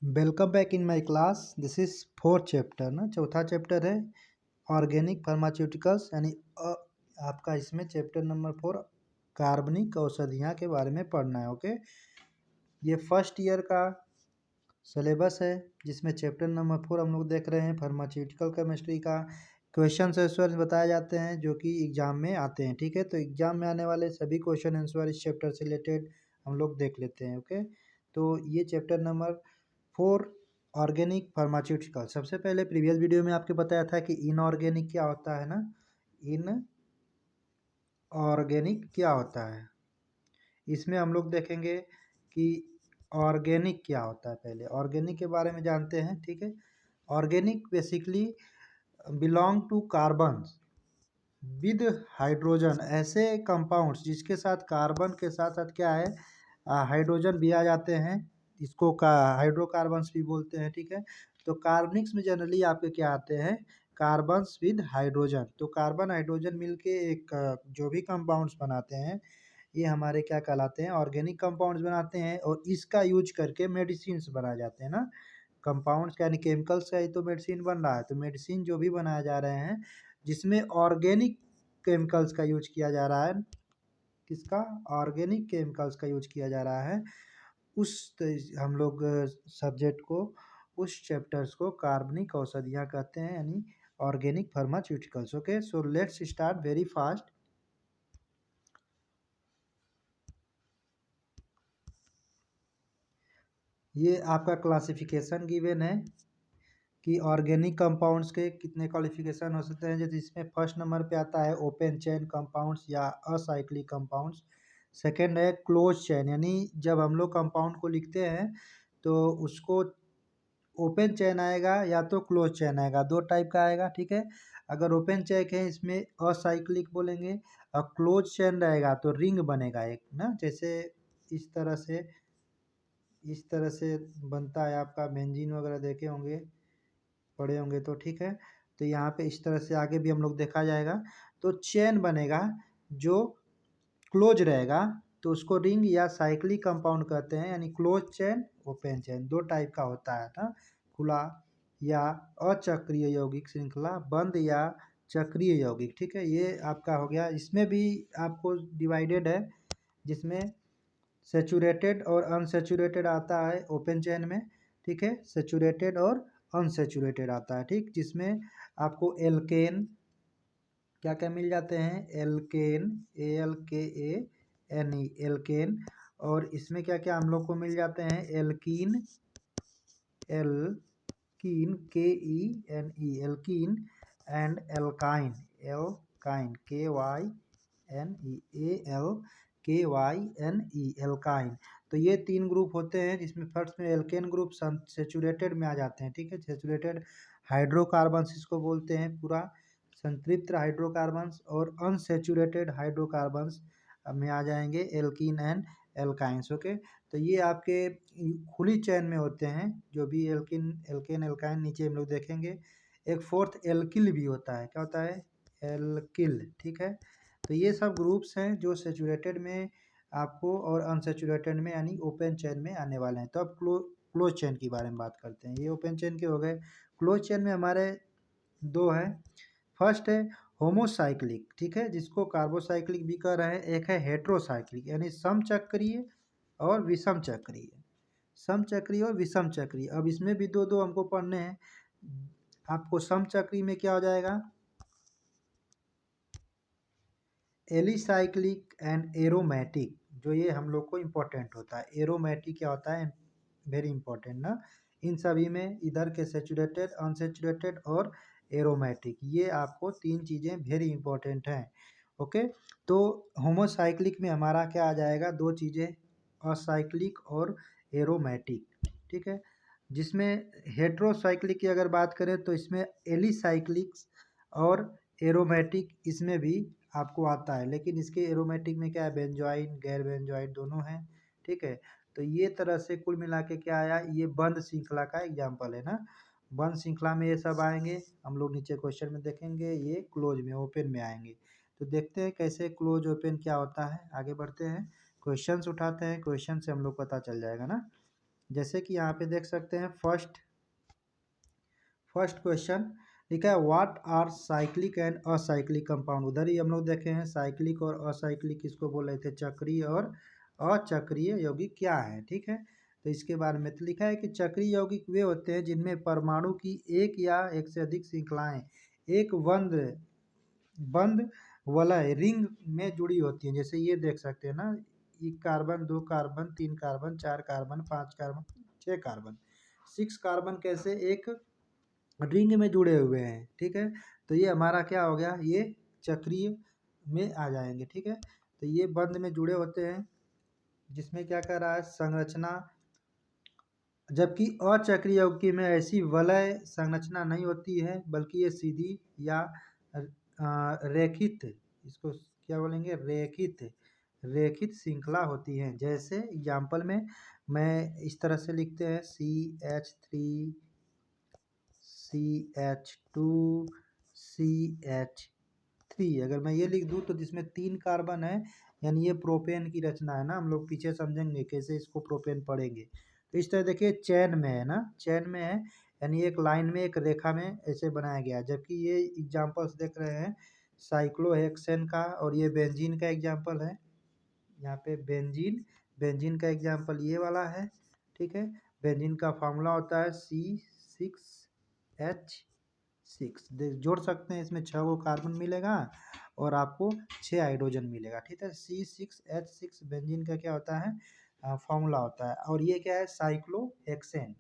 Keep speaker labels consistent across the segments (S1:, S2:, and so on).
S1: Welcome back in my class. This is fourth chapter ना, चौथा chapter है organic pharmaceuticals यानी आपका इसमें चैप्टर नंबर 4 कार्बनिक औषधियाँ के बारे में पढ़ना है। ओके, ये फर्स्ट ईयर का सिलेबस है जिसमें चैप्टर नंबर 4 हम लोग देख रहे हैं। फार्मास्यूटिकल केमिस्ट्री का क्वेश्चन आंसर बताए जाते हैं जो कि एग्जाम में आते हैं। ठीक है, तो एग्जाम में आने वाले सभी क्वेश्चन आंसर इस चैप्टर से रिलेटेड हम लोग देख लेते हैं। ओके, तो ये चैप्टर नंबर 4 ऑर्गेनिक फार्मास्यूटिकल। सबसे पहले प्रीवियस वीडियो में आपको बताया था कि इनऑर्गेनिक क्या होता है ना, इनऑर्गेनिक क्या होता है। इसमें हम लोग देखेंगे कि ऑर्गेनिक क्या होता है। पहले ऑर्गेनिक के बारे में जानते हैं। ठीक है, organic basically belong to carbon with hydrogen, ऐसे कंपाउंड्स जिसके साथ कार्बन के साथ साथ क्या है, हाइड्रोजन भी आ जाते हैं। इसको का हाइड्रोकार्बन्स भी बोलते हैं। ठीक है, तो कार्बनिक्स में जनरली आपके क्या आते हैं, कार्बन्स विद हाइड्रोजन। तो कार्बन हाइड्रोजन मिलके एक जो भी कंपाउंड्स बनाते हैं ये हमारे क्या कहलाते हैं, ऑर्गेनिक कंपाउंड्स बनाते हैं। और इसका यूज करके मेडिसिन बनाए जाते हैं ना, कंपाउंड्स यानी केमिकल्स का ही तो मेडिसिन बन रहा है। तो मेडिसिन जो भी बनाए जा रहे हैं जिसमें ऑर्गेनिक केमिकल्स का यूज किया जा रहा है, किसका, ऑर्गेनिक केमिकल्स का यूज किया जा रहा है, उस हम लोग सब्जेक्ट को, उस चैप्टर्स को कार्बनिक औषधियाँ कहते हैं यानी organic pharmaceuticals. Okay, so let's start very fast. ये आपका क्लासिफिकेशन गिवन है कि ऑर्गेनिक कंपाउंड्स के कितने क्वालिफिकेशन हो सकते हैं। जैसे इसमें फर्स्ट नंबर पे आता है ओपन चेन कंपाउंड्स या असाइक्लिक कंपाउंड्स। सेकंड है क्लोज चेन, यानी जब हम लोग कंपाउंड को लिखते हैं तो उसको ओपन चेन आएगा या तो क्लोज चेन आएगा, दो टाइप का आएगा। ठीक है, अगर ओपन चेन है इसमें असाइक्लिक बोलेंगे, और क्लोज चेन रहेगा तो रिंग बनेगा एक ना, जैसे इस तरह से, इस तरह से बनता है आपका बेंजीन वगैरह देखे होंगे, पढ़े होंगे तो। ठीक है, तो यहाँ पे इस तरह से आगे भी हम लोग देखा जाएगा। तो चेन बनेगा जो क्लोज रहेगा तो उसको रिंग या साइक्लिक कंपाउंड कहते हैं, यानी क्लोज चेन ओपन चेन दो टाइप का होता है ना, खुला या अचक्रीय यौगिक श्रृंखला, बंद या चक्रीय यौगिक। ठीक है, ये आपका हो गया। इसमें भी आपको डिवाइडेड है जिसमें सेचूरेटेड और अनसेचूरेटेड आता है ओपन चेन में। ठीक है, सेचूरेटेड और अनसेचूरेटेड आता है। ठीक, जिसमें आपको एल्केन क्या क्या मिल जाते हैं, एल्केन, ALKANE एल्केन। और इसमें क्या क्या हम लोग को मिल जाते हैं, alkene, alkene KENE alkene, and alkyne, alkyne KYNE alkyne. तो ये तीन ग्रुप होते हैं जिसमें फर्स्ट में एल्केन ग्रुप सेचूरेटेड में आ जाते हैं। ठीक है, सेचूरेटेड हाइड्रोकार्बन्स इसको बोलते हैं पूरा, संतृप्त हाइड्रोकार्बन्स, और अनसेचूरेटेड हाइड्रोकार्बन्स में आ जाएंगे एल्कीन एंड एल्काइंस। ओके, तो ये आपके खुली चैन में होते हैं जो भी एल्किन, एल्केन, एल्काइन। नीचे हम लोग देखेंगे एक फोर्थ एल्किल भी होता है, क्या होता है, एल्किल। ठीक है, तो ये सब ग्रुप्स हैं जो सेचूरेटेड में आपको और अनसेचूरेटेड में यानी ओपन चेन में आने वाले हैं। तो अब क्लोज चेन के बारे में बात करते हैं। ये ओपन चेन के हो गए। क्लोज चेन में हमारे दो है। फर्स्ट है होमोसाइक्लिक, ठीक है, जिसको कार्बोसाइक्लिक भी कह रहे हैं। एक है हेट्रोसाइक्लिक यानी समचक्रीय और विषम चक्रीय, समचक्रीय और विषम चक्रीय। अब इसमें भी दो दो हमको पढ़ने हैं। आपको समचक्रीय में क्या हो जाएगा, एलिसाइक्लिक एंड एरोमेटिक, जो ये हम लोग को इम्पोर्टेंट होता है। एरोमेटिक क्या होता है, वेरी इंपॉर्टेंट ना। इन सभी में इधर के सेचूरेटेड, अनसेचूरेटेड और एरोमेटिक, ये आपको तीन चीज़ें वेरी इंपॉर्टेंट हैं। ओके, तो होमोसाइक्लिक में हमारा क्या आ जाएगा, दो चीज़ें, असाइक्लिक और एरोमेटिक। ठीक है, जिसमें हेट्रोसाइक्लिक की अगर बात करें तो इसमें एलिसाइक्लिक और एरोमेटिक इसमें भी आपको आता है, लेकिन इसके एरोमेटिक में क्या है, बेंजोइन, गैर बेंजोइन दोनों हैं। ठीक है, तो ये तरह से कुल मिला के क्या आया, ये बंद श्रृंखला का एग्जाम्पल है ना। बंद श्रृंखला में ये सब आएंगे, हम लोग नीचे क्वेश्चन में देखेंगे। ये क्लोज में, ओपन में आएंगे। तो देखते हैं कैसे क्लोज ओपन क्या होता है, आगे बढ़ते हैं, क्वेश्चंस उठाते हैं, क्वेश्चन से हम लोग पता चल जाएगा ना। जैसे कि यहाँ पे देख सकते हैं फर्स्ट क्वेश्चन लिखा है what are cyclic and acyclic compound. उधर ही हम लोग देखे हैं साइक्लिक और असाइक्लिक किसको बोल रहे थे, चक्रीय और अचक्रीय यौगिक क्या है। ठीक है, तो इसके बारे में तो लिखा है कि चक्रीय यौगिक वे होते हैं जिनमें परमाणु की एक या एक से अधिक श्रृंखलाएं एक बंद बंद वलय रिंग में जुड़ी होती हैं। जैसे ये देख सकते हैं ना, एक कार्बन, दो कार्बन, तीन कार्बन, चार कार्बन, पांच कार्बन, छह कार्बन, सिक्स कार्बन कैसे एक रिंग में जुड़े हुए हैं। ठीक है, तो ये हमारा क्या हो गया, ये चक्रीय में आ जाएंगे। ठीक है, तो ये बंद में जुड़े होते हैं जिसमें क्या कर रहा है संरचना, जबकि अचक्रीय यौगिक में ऐसी वलय संरचना नहीं होती है बल्कि ये सीधी या रेखित, इसको क्या बोलेंगे, रेखित रेखित श्रृंखला होती हैं। जैसे एग्जाम्पल में मैं इस तरह से लिखते हैं CH3 CH2 CH3, अगर मैं ये लिख दूँ तो जिसमें तीन कार्बन है, यानी ये प्रोपेन की रचना है ना। हम लोग पीछे समझेंगे कैसे इसको प्रोपेन पढ़ेंगे। तो इस तरह देखिए चैन में है ना, चैन में है, यानी एक लाइन में एक रेखा में ऐसे बनाया गया है। जबकि ये एग्जाम्पल्स देख रहे हैं साइक्लोहेक्सेन का, और ये बेंजीन का एग्जाम्पल है। यहाँ पे बेंजीन, बेंजीन का एग्जाम्पल ये वाला है। ठीक है, बेंजीन का फार्मूला होता है C6H6, जोड़ सकते हैं, इसमें 6 को कार्बन मिलेगा और आपको 6 हाइड्रोजन मिलेगा। ठीक है, C6H6 बेंजीन का क्या होता है, फार्मूला होता है। और ये क्या है, साइक्लोहेक्सेन।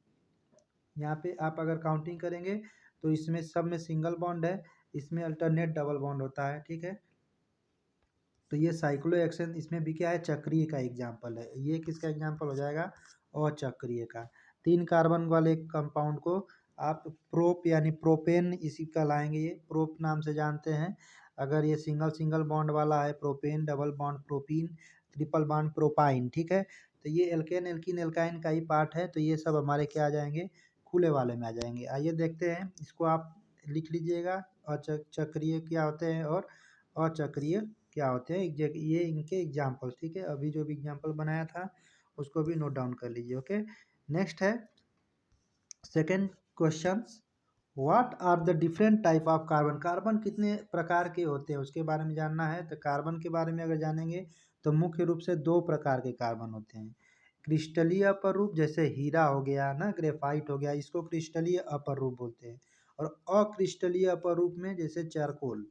S1: यहाँ पे आप अगर काउंटिंग करेंगे तो इसमें सब में सिंगल बॉन्ड है, इसमें अल्टरनेट डबल बॉन्ड होता है। ठीक है, तो ये साइक्लोहेक्सेन इसमें भी क्या है, चक्रीय का एग्जाम्पल है। ये किसका एग्जाम्पल हो जाएगा, अचक्रीय का। तीन कार्बन वाले कंपाउंड को आप प्रोप यानी प्रोपेन इसी का लाएंगे, ये प्रोप नाम से जानते हैं। अगर ये सिंगल सिंगल बॉन्ड वाला है propane, double bond propene, triple bond propyne. ठीक है, तो ये एल्केन एल्कीन एल्काइन का ही पार्ट है, तो ये सब हमारे क्या आ जाएंगे, खुले वाले में आ जाएंगे। आइए देखते हैं, इसको आप लिख लीजिएगा चक्रीय क्या होते हैं और अचक्रीय क्या होते हैं, ये इनके एग्जाम्पल। ठीक है, अभी जो भी एग्जाम्पल बनाया था उसको भी नोट डाउन कर लीजिए। ओके, नेक्स्ट है second question, what are the different type of carbon. Carbon कितने प्रकार के होते हैं उसके बारे में जानना है। तो कार्बन के बारे में अगर जानेंगे तो मुख्य रूप से दो प्रकार के कार्बन होते हैं, क्रिस्टलीय अपर रूप, जैसे हीरा हो गया ना, ग्रेफाइट हो गया, इसको क्रिस्टलीय अपर रूप बोलते हैं। और अक्रिस्टलीय अपर रूप में जैसे चारकोल,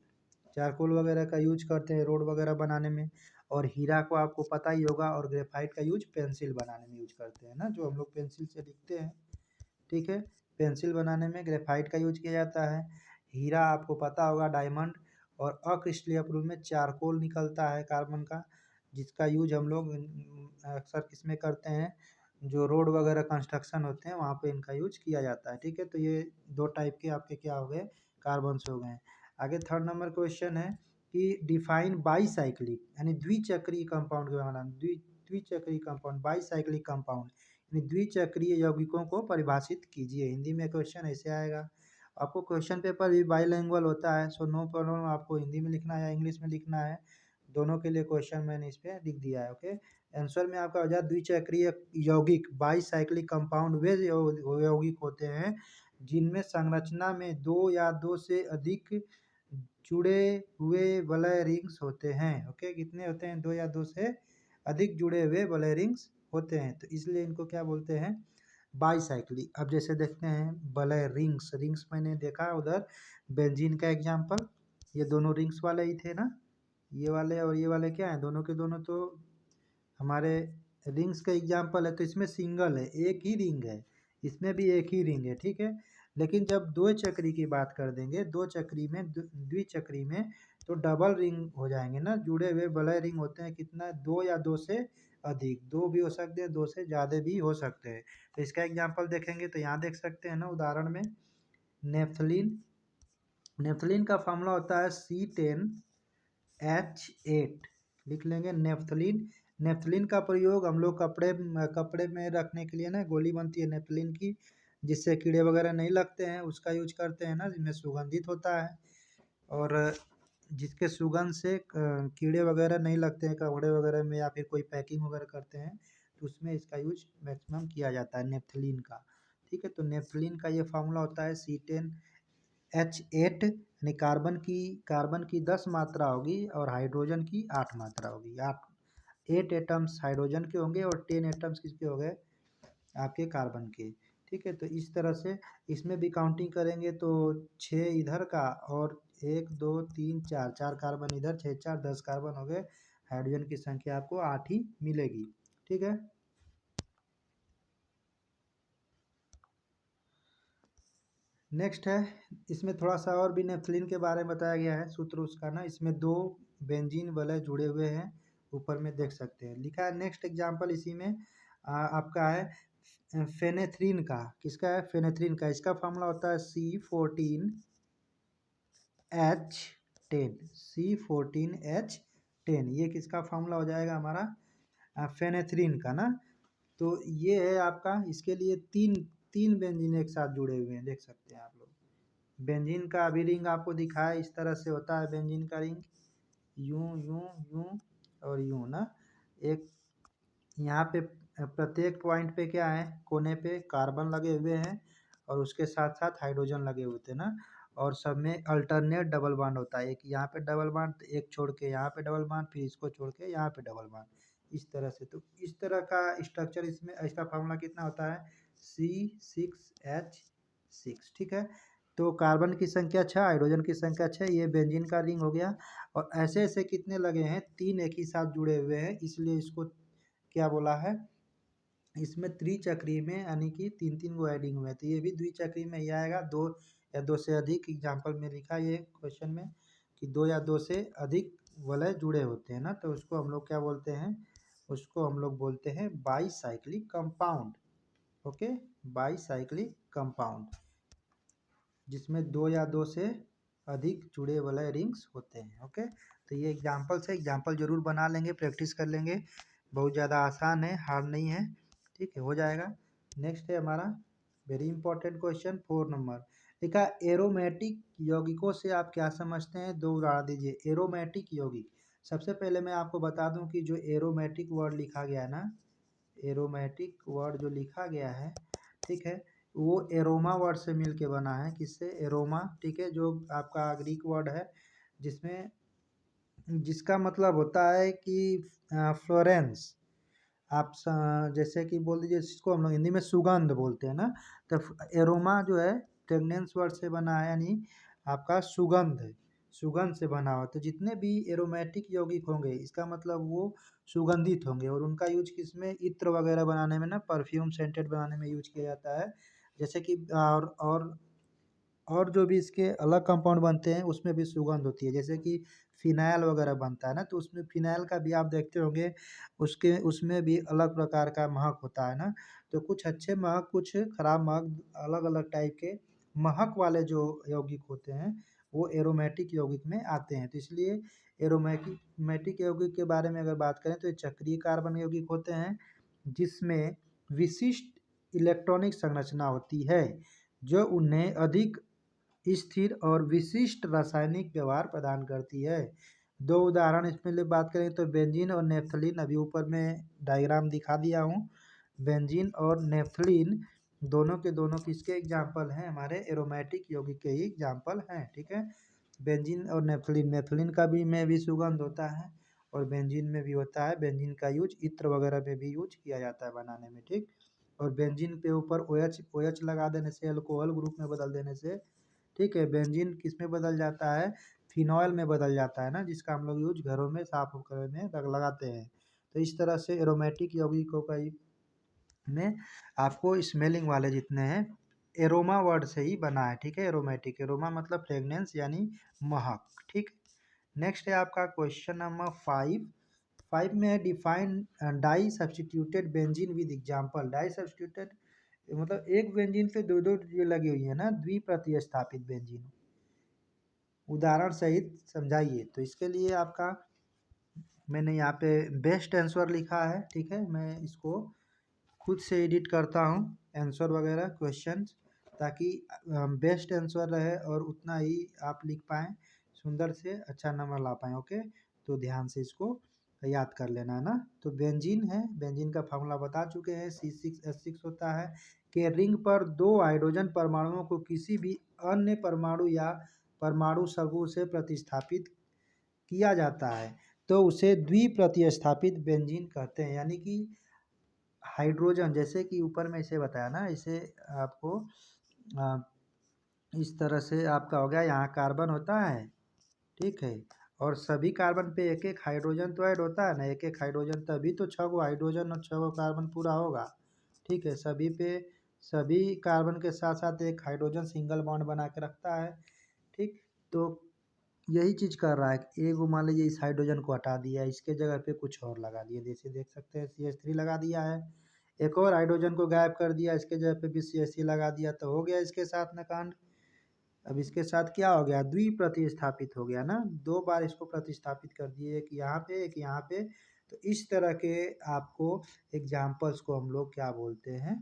S1: चारकोल वगैरह का यूज करते हैं रोड वगैरह बनाने में। और हीरा को आपको पता ही होगा, और ग्रेफाइट का यूज पेंसिल बनाने में यूज करते हैं ना, जो हम लोग पेंसिल से लिखते हैं। ठीक है, पेंसिल बनाने में ग्रेफाइट का यूज किया जाता है। हीरा आपको पता होगा डायमंड। और अक्रिस्टलीय अपर में चारकोल निकलता है कार्बन का, जिसका यूज हम लोग अक्सर किसमें करते हैं, जो रोड वगैरह कंस्ट्रक्शन होते हैं वहाँ पे इनका यूज किया जाता है। ठीक है, तो ये दो टाइप के आपके क्या हो गए, कार्बन हो गए। आगे थर्ड नंबर क्वेश्चन है कि डिफाइन बाईसाइक्लिक यानी द्विचक्रीय कंपाउंड के बारे में, द्विचक्रीय कंपाउंड, बाईसाइक्लिक कंपाउंड यानी द्विचक्रीय यौगिकों को परिभाषित कीजिए। हिंदी में क्वेश्चन ऐसे आएगा। आपको क्वेश्चन पेपर भी बाईलैंग्वेज होता है, सो नो प्रॉब्लम, आपको हिंदी में लिखना है या इंग्लिश में लिखना है, दोनों के लिए क्वेश्चन मैंने इस पर लिख दिया है। ओके, आंसर में आपका हो जाए द्विचक्रीय यौगिक, बाईसाइक्लिक कंपाउंड वे यौगिक होते हैं जिनमें संरचना में दो या दो से अधिक जुड़े हुए वलय रिंग्स होते हैं। ओके, कितने होते हैं, दो या दो से अधिक जुड़े हुए वलय रिंग्स होते हैं, तो इसलिए इनको क्या बोलते हैं, बाईसाइक्लिक। अब जैसे देखते हैं वलय रिंग्स, रिंग्स मैंने देखा उधर बेंजीन का एग्जाम्पल, ये दोनों रिंग्स वाले ही थे ना, ये वाले और ये वाले क्या है, दोनों के दोनों तो हमारे रिंग्स का एग्जाम्पल है। तो इसमें सिंगल है, एक ही रिंग है, इसमें भी एक ही रिंग है। ठीक है, लेकिन जब दो चक्री की बात कर देंगे, दो चक्री में द्विचक्री में तो डबल रिंग हो जाएंगे ना, जुड़े हुए वलय रिंग होते हैं कितना, दो या दो से अधिक, दो भी हो सकते हैं, दो से ज़्यादा भी हो सकते हैं। तो इसका एग्जाम्पल देखेंगे तो यहाँ देख सकते हैं ना उदाहरण में, नेफ्थलीन, नेफ्थलीन का फॉर्मूला होता है C10H8, लिख लेंगे नेफ्थलीन। नेफ्थलीन का प्रयोग हम लोग कपड़े में रखने के लिए ना, गोली बनती है नेफ्थलीन की, जिससे कीड़े वगैरह नहीं लगते हैं, उसका यूज करते हैं ना, जिसमें सुगंधित होता है और जिसके सुगंध से कीड़े वगैरह नहीं लगते हैं कपड़े वगैरह में, या फिर कोई पैकिंग वगैरह करते हैं तो उसमें इसका यूज मैक्सिमम किया जाता है नेफ्थलीन का। ठीक है, तो नेफ्थलीन का ये फार्मूला होता है C10H8, यानी कार्बन की 10 मात्रा होगी और हाइड्रोजन की 8 मात्रा होगी। 8 एटम्स हाइड्रोजन के होंगे और 10 एटम्स किसके हो गए, आपके कार्बन के। ठीक है, तो इस तरह से इसमें भी काउंटिंग करेंगे तो 6 इधर का और 1 2 3 4, 4 कार्बन इधर, 6 4 10 कार्बन हो गए। हाइड्रोजन की संख्या आपको 8 ही मिलेगी। ठीक है, नेक्स्ट है, इसमें थोड़ा सा और भी नेफ्थलीन के बारे में बताया गया है। सूत्र उसका ना, इसमें 2 बेंजीन वलय जुड़े हुए हैं, ऊपर में देख सकते हैं लिखा है। नेक्स्ट एग्जांपल इसी में आपका है फेनेथ्रीन का। किसका है, फेनेथ्रीन का। इसका फार्मूला होता है C14H10। ये किसका फार्मूला हो जाएगा हमारा, फेनेथ्रीन का ना। तो ये है आपका, इसके लिए तीन तीन बेंजीन एक साथ जुड़े हुए हैं, देख सकते हैं आप लोग। बेंजीन का अभी रिंग आपको दिखाया, इस तरह से होता है बेंजीन का रिंग, यूं यूं यूं और यूं ना। एक यहाँ पे प्रत्येक पॉइंट पे क्या है, कोने पे कार्बन लगे हुए हैं और उसके साथ साथ हाइड्रोजन लगे हुए थे ना। और सब में अल्टरनेट डबल बॉन्ड होता है, एक यहाँ पे डबल बॉन्ड, एक छोड़ के यहाँ पे डबल बॉन्ड, फिर इसको छोड़ के यहाँ पे डबल बॉन्ड, इस तरह से। तो इस तरह का स्ट्रक्चर इसमें, इसका फार्मूला कितना होता है C6H6। ठीक है, तो कार्बन की संख्या 6, हाइड्रोजन की संख्या 6, ये बेंजीन का रिंग हो गया। और ऐसे ऐसे कितने लगे हैं, 3 एक ही साथ जुड़े हुए हैं, इसलिए इसको क्या बोला है, इसमें त्रिचक्री में, यानी कि 3 3 गो एडिंग हुए, तो ये भी द्विचक्री में ही आएगा। 2 या 2 से अधिक, एग्जाम्पल में लिखा है ये क्वेश्चन में कि 2 या 2 से अधिक वलय जुड़े होते हैं ना, तो उसको हम लोग क्या बोलते हैं, उसको हम लोग बोलते हैं bicyclic compound. Okay, bicyclic compound, जिसमें 2 या 2 से अधिक जुड़े वलय रिंग्स होते हैं। ओके, तो ये एग्जाम्पल से, एग्जाम्पल जरूर बना लेंगे, प्रैक्टिस कर लेंगे, बहुत ज़्यादा आसान है, हार्ड नहीं है। ठीक है, हो जाएगा। नेक्स्ट है हमारा वेरी इंपॉर्टेंट क्वेश्चन 4 नंबर। देखा, एरोमेटिक यौगिकों से आप क्या समझते हैं, 2 उदाहरण दीजिए। एरोमेटिक यौगिक, सबसे पहले मैं आपको बता दूं कि जो एरोमेटिक वर्ड लिखा गया है ना, एरोमेटिक वर्ड जो लिखा गया है, ठीक है, वो एरोमा वर्ड से मिल के बना है। किससे, एरोमा। ठीक है, जो आपका ग्रीक वर्ड है, जिसमें जिसका मतलब होता है कि फ्लोरेंस। आप जैसे कि बोल दीजिए, इसको हम लोग हिंदी में सुगंध बोलते हैं ना, तो एरोमा जो है फ्रेगनेंस वर्ड से बना है, यानी आपका सुगंध, सुगंध से बना हुआ। तो जितने भी एरोमेटिक यौगिक होंगे, इसका मतलब वो सुगंधित होंगे, और उनका यूज किसमें, इत्र वगैरह बनाने में ना, परफ्यूम सेंटेड बनाने में यूज किया जाता है। जैसे कि और जो भी इसके अलग कंपाउंड बनते हैं, उसमें भी सुगंध होती है। जैसे कि फिनाइल वगैरह बनता है ना, तो उसमें फिनाइल का भी आप देखते होंगे, उसके उसमें भी अलग प्रकार का महक होता है ना। तो कुछ अच्छे महक, कुछ खराब महक, अलग अलग टाइप के महक वाले जो यौगिक होते हैं, वो एरोमेटिक यौगिक में आते हैं। तो इसलिए एरोमेटिक यौगिक के बारे में अगर बात करें, तो ये चक्रीय कार्बन यौगिक होते हैं, जिसमें विशिष्ट इलेक्ट्रॉनिक संरचना होती है, जो उन्हें अधिक स्थिर और विशिष्ट रासायनिक व्यवहार प्रदान करती है। 2 उदाहरण इसमें लिए बात करें तो बेंजीन और नेफ्थलीन, अभी ऊपर में डायग्राम दिखा दिया हूँ। बेंजीन और नेफ्थलीन दोनों के दोनों किसके एग्जाम्पल हैं, हमारे एरोमेटिक यौगिक के ही एग्जाम्पल हैं। ठीक है, बेंजीन और नेफ्थलीन, नेफ्थलीन का भी में भी सुगंध होता है और बेंजीन में भी होता है। बेंजीन का यूज इत्र वगैरह में भी यूज किया जाता है बनाने में। ठीक, और बेंजीन पे ऊपर OH लगा देने से, अल्कोहल ग्रुप में बदल देने से, ठीक है, बेंजीन किस में बदल जाता है, फिनॉल में बदल जाता है ना, जिसका हम लोग यूज घरों में साफ करने में लगाते हैं। तो इस तरह से एरोमेटिक यौगिकों का में आपको स्मेलिंग वाले जितने हैं, एरोमा वर्ड से ही बना है। ठीक है, एरोमेटिक, एरोमा मतलब फ्रेगनेंस यानी महक। ठीक, नेक्स्ट है आपका क्वेश्चन नंबर 5 में है define di substituted benzene with example. Di substituted मतलब एक बेंजीन पे 2 2 जो लगी हुई है ना, द्विप्रतिस्थापित बेंजीन, उदाहरण सहित समझाइए। तो इसके लिए आपका मैंने यहाँ पे बेस्ट आंसर लिखा है। ठीक है, मैं इसको खुद से एडिट करता हूँ आंसर वगैरह क्वेश्चन, ताकि बेस्ट आंसर रहे और उतना ही आप लिख पाएँ, सुंदर से अच्छा नंबर ला पाएँ। ओके, तो ध्यान से इसको तो याद कर लेना है ना। तो बेंजीन है, बेंजीन का फार्मूला बता चुके हैं, C6H6 होता है कि रिंग पर दो हाइड्रोजन परमाणुओं को किसी भी अन्य परमाणु या परमाणु समूह से प्रतिस्थापित किया जाता है तो उसे द्विप्रतिस्थापित बेंजीन कहते हैं। यानी कि हाइड्रोजन, जैसे कि ऊपर में इसे बताया ना, इसे आपको इस तरह से आपका हो गया, यहाँ कार्बन होता है, ठीक है, और सभी कार्बन पे एक एक हाइड्रोजन तो ऐड होता है ना, एक एक हाइड्रोजन, तभी तो 6 गो हाइड्रोजन और 6 गो कार्बन पूरा होगा, ठीक है। सभी पे सभी कार्बन के साथ साथ एक हाइड्रोजन सिंगल बॉन्ड बना के रखता है, ठीक। तो यही चीज़ कर रहा है, एक मान लीजिए इस हाइड्रोजन को हटा दिया, इसके जगह पे कुछ और लगा दिया, जैसे देख सकते हैं CH3 लगा दिया है, एक और हाइड्रोजन को गायब कर दिया, इसके जगह पे भी CH3 लगा दिया, तो हो गया इसके साथ में कांड। अब इसके साथ क्या हो गया, द्विप्रतिस्थापित हो गया ना, दो बार इसको प्रतिस्थापित कर दिए, एक यहाँ पे एक यहाँ पे। तो इस तरह के आपको एग्जाम्पल्स को हम लोग क्या बोलते हैं,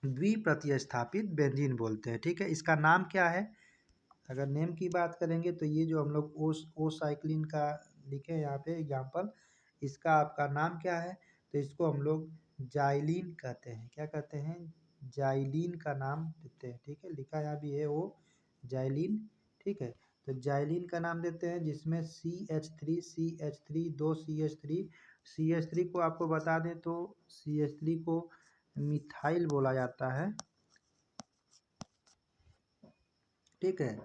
S1: द्विप्रतिस्थापित बेंजीन बोलते हैं, ठीक है। इसका नाम क्या है, अगर नेम की बात करेंगे तो ये जो हम लोग ओ साइक्लिन का लिखे हैं यहाँ पे एग्जाम्पल, इसका आपका नाम क्या है, तो इसको हम लोग जाइलीन कहते हैं। क्या कहते हैं, जाइलीन का नाम देते हैं, ठीक है, लिखा यहाँ भी है वो जाइलीन, ठीक है। तो जाइलीन का नाम देते हैं, जिसमें CH3 दो CH3 को आपको बता दें तो CH3 को मिथाइल बोला जाता है, ठीक है।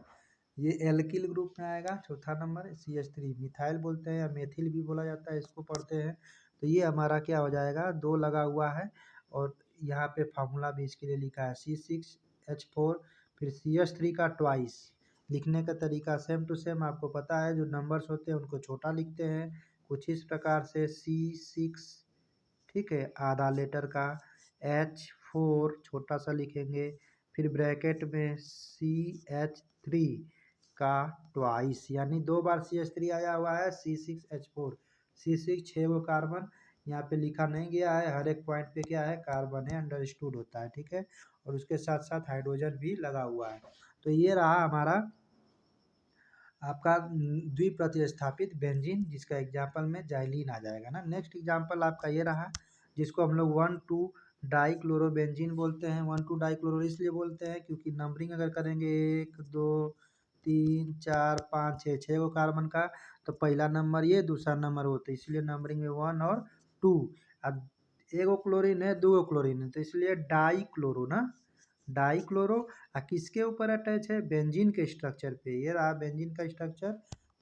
S1: ये एल्किल ग्रुप में आएगा, चौथा नंबर CH3 मिथाइल बोलते हैं या मेथिल भी बोला जाता है, इसको पढ़ते हैं। तो ये हमारा क्या हो जाएगा, दो लगा हुआ है और यहाँ पे फार्मूला भी इसके लिए लिखा है C6H4, फिर CH3 का ट्वाइस। लिखने का तरीका सेम टू सेम आपको पता है, जो नंबर्स होते हैं उनको छोटा लिखते हैं कुछ इस प्रकार से C6, ठीक है, आधा लेटर का, H4 छोटा सा लिखेंगे, फिर ब्रैकेट में CH3 का ट्वाइस, यानी दो बार CH3 आया हुआ है, C6H4, C6 6 गो कार्बन, यहाँ पे लिखा नहीं गया है, हर एक पॉइंट पे क्या है, कार्बन है, अंडरस्टूड होता है, ठीक है, और उसके साथ साथ हाइड्रोजन भी लगा हुआ है। तो ये रहा हमारा आपका द्विप्रतिस्थापित बेंजीन, जिसका एग्जाम्पल में जाइलीन आ जाएगा ना। नेक्स्ट एग्जाम्पल आपका ये रहा, जिसको हम लोग 1,2 डाइक्लोरोबेंजीन बोलते हैं। 1,2 डाइक्लोरो इसलिए बोलते हैं क्योंकि नंबरिंग अगर करेंगे 1 2 3 4 5 6, 6 गो कार्बन का, तो पहला नंबर ये, दूसरा नंबर वो, तो इसलिए नंबरिंग में 1 और 2। अब एगो क्लोरीन है, दो क्लोरीन है, तो इसलिए डाइक्लोरो ना, डाइक्लोरो। किसके ऊपर अटैच है, बेंजीन के स्ट्रक्चर पे, ये रहा बेंजीन का स्ट्रक्चर,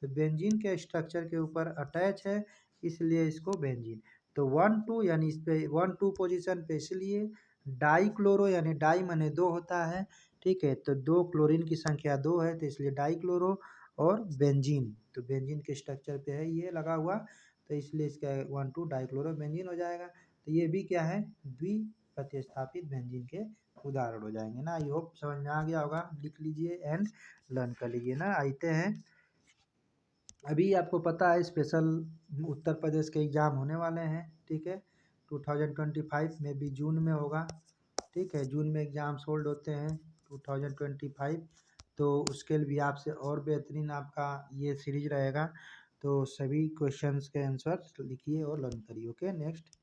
S1: तो बेंजीन के स्ट्रक्चर के ऊपर अटैच है, इसलिए इसको बेंजीन। तो 1,2 यानी इस पे 1,2 पोजीशन पे, इसलिए डाइक्लोरो, यानी डाई माने दो होता है, ठीक है, तो दो क्लोरीन की संख्या दो है, तो इसलिए डाइक्लोरो, और बेंजीन, तो बेंजीन के स्ट्रक्चर पे है ये लगा हुआ, तो इसलिए इसका 1,2 डाइक्लोरो बेंजीन हो जाएगा। तो ये भी क्या है, द्विप्रतिस्थापित बेंजीन के उदाहरण हो जाएंगे ना। आई होप समझ में आ गया होगा, लिख लीजिए एंड लर्न कर लीजिए ना। आते हैं, अभी आपको पता है स्पेशल उत्तर प्रदेश के एग्ज़ाम होने वाले हैं, ठीक है, 2025 में भी जून में होगा, ठीक है, जून में एग्ज़ाम्स होल्ड होते हैं 2025, तो उसके लिए भी आपसे और बेहतरीन आपका ये सीरीज रहेगा, तो सभी क्वेश्चंस के आंसर लिखिए और लर्न करिए। ओके, नेक्स्ट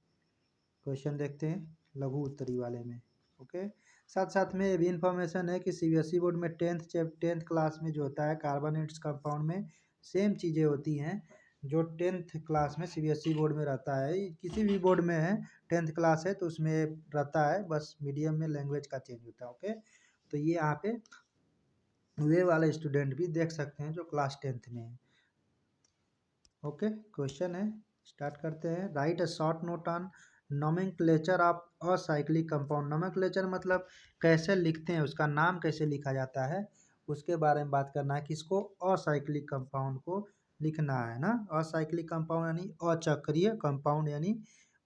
S1: क्वेश्चन देखते हैं लघु उत्तरी वाले में। ओके, साथ साथ में ये भी इंफॉर्मेशन है कि CBSE बोर्ड में टेंथ क्लास में जो होता है कार्बोनेट्स कंपाउंड में सेम चीज़ें होती हैं जो टेंथ क्लास में CBSE बोर्ड में रहता है, किसी भी बोर्ड में है, टेंथ क्लास है तो उसमें रहता है, बस मीडियम में लैंग्वेज का चेंज होता है। ओके, तो ये यहाँ पे वे वाले स्टूडेंट भी देख सकते हैं जो क्लास टेंथ में है। ओके, क्वेश्चन है, स्टार्ट करते हैं। Right a short note on nomenclature of acyclic compound. Nomenclature मतलब कैसे लिखते हैं, उसका नाम कैसे लिखा जाता है, उसके बारे में बात करना है। किसको, असाइक्लिक कंपाउंड को लिखना है ना। असाइक्लिक कंपाउंड यानी अचक्रीय कंपाउंड, यानी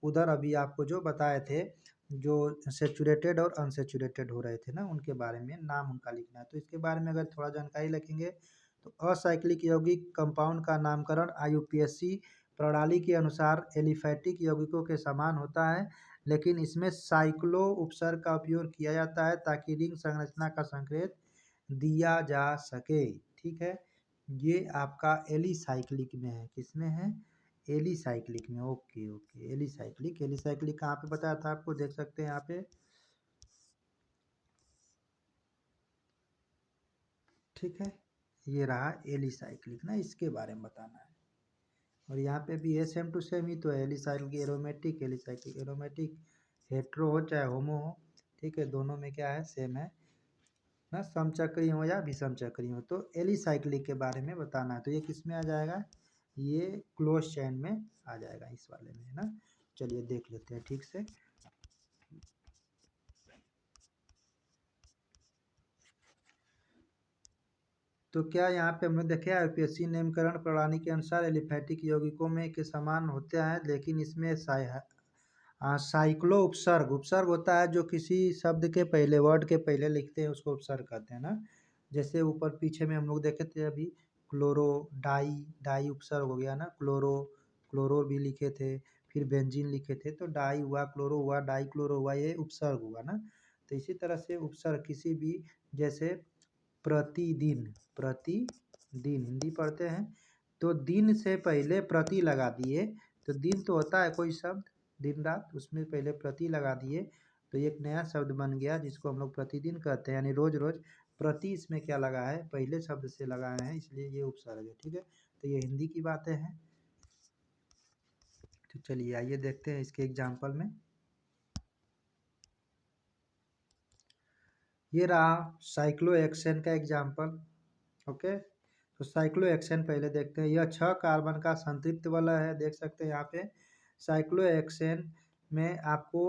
S1: उधर अभी आपको जो बताए थे, जो सेचुरेटेड और अनसेचुरेटेड हो रहे थे ना, उनके बारे में नाम उनका लिखना है। तो इसके बारे में अगर थोड़ा जानकारी लिखेंगे तो असाइक्लिक यौगिक कंपाउंड का नामकरण IUPAC प्रणाली के अनुसार एलिफैटिक यौगिकों के समान होता है, लेकिन इसमें साइक्लो उपसर्ग का उपयोग किया जाता है ताकि रिंग संरचना का संकेत दिया जा सके, ठीक है। ये आपका एलिसाइक्लिक में है, किसमें है, एलिसाइक्लिक में, ओके ओके, एलिसाइक्लिक, एलिसाइक्लिक कहाँ पे बताया था आपको, देख सकते हैं यहाँ पे, ठीक है। ये रहा एलिसाइक्लिक ना, इसके बारे में बताना है। और यहाँ पे भी ये सेम टू सेम ही तो है, alicyclic aromatic, alicyclic aromatic, hetero हो चाहे होमो हो, ठीक है, दोनों में क्या है, सेम है ना, समचक्री हो या विषमचक्री हो। तो एलिसाइक्लिक के बारे में बताना है, तो ये किस में आ जाएगा, ये क्लोज चेन में आ जाएगा, इस वाले में, है ना। चलिए देख लेते हैं ठीक से। तो क्या यहाँ पे हमने देखा है, यूपीएससी नामकरण प्रणाली के अनुसार एलिफैटिक यौगिकों में के समान होते हैं, लेकिन इसमें साइक्लो उपसर्ग, उपसर्ग होता है जो किसी शब्द के पहले, वर्ड के पहले लिखते हैं, उसको उपसर्ग कहते हैं ना। जैसे ऊपर पीछे में हम लोग देखे थे अभी, क्लोरो, डाई, डाई उपसर्ग हो गया ना, क्लोरो, क्लोरो भी लिखे थे, फिर बेंजीन लिखे थे, तो डाई हुआ, क्लोरो हुआ, डाई क्लोरो हुआ, ये उपसर्ग हुआ ना। तो इसी तरह से उपसर्ग किसी भी, जैसे प्रतिदिन, प्रतिदिन हिंदी पढ़ते हैं, तो दिन से पहले प्रति लगा दिए, तो दिन तो होता है कोई शब्द, दिन रात, उसमें पहले प्रति लगा दिए, तो एक नया शब्द बन गया जिसको हम लोग प्रतिदिन कहते हैं, यानी रोज रोज। प्रति इसमें क्या लगा है, पहले शब्द से लगाए हैं, इसलिए ये उपसर्ग है, ठीक है। तो ये हिंदी की बातें हैं। तो चलिए आइए देखते हैं इसके एग्जाम्पल में। ये रहा साइक्लोहेक्सेन का एग्जाम्पल, ओके। तो साइक्लोहेक्सेन पहले देखते हैं, यह 6 कार्बन का संतृप्त वाला है, देख सकते हैं यहाँ पे। साइक्लोहेक्सेन में आपको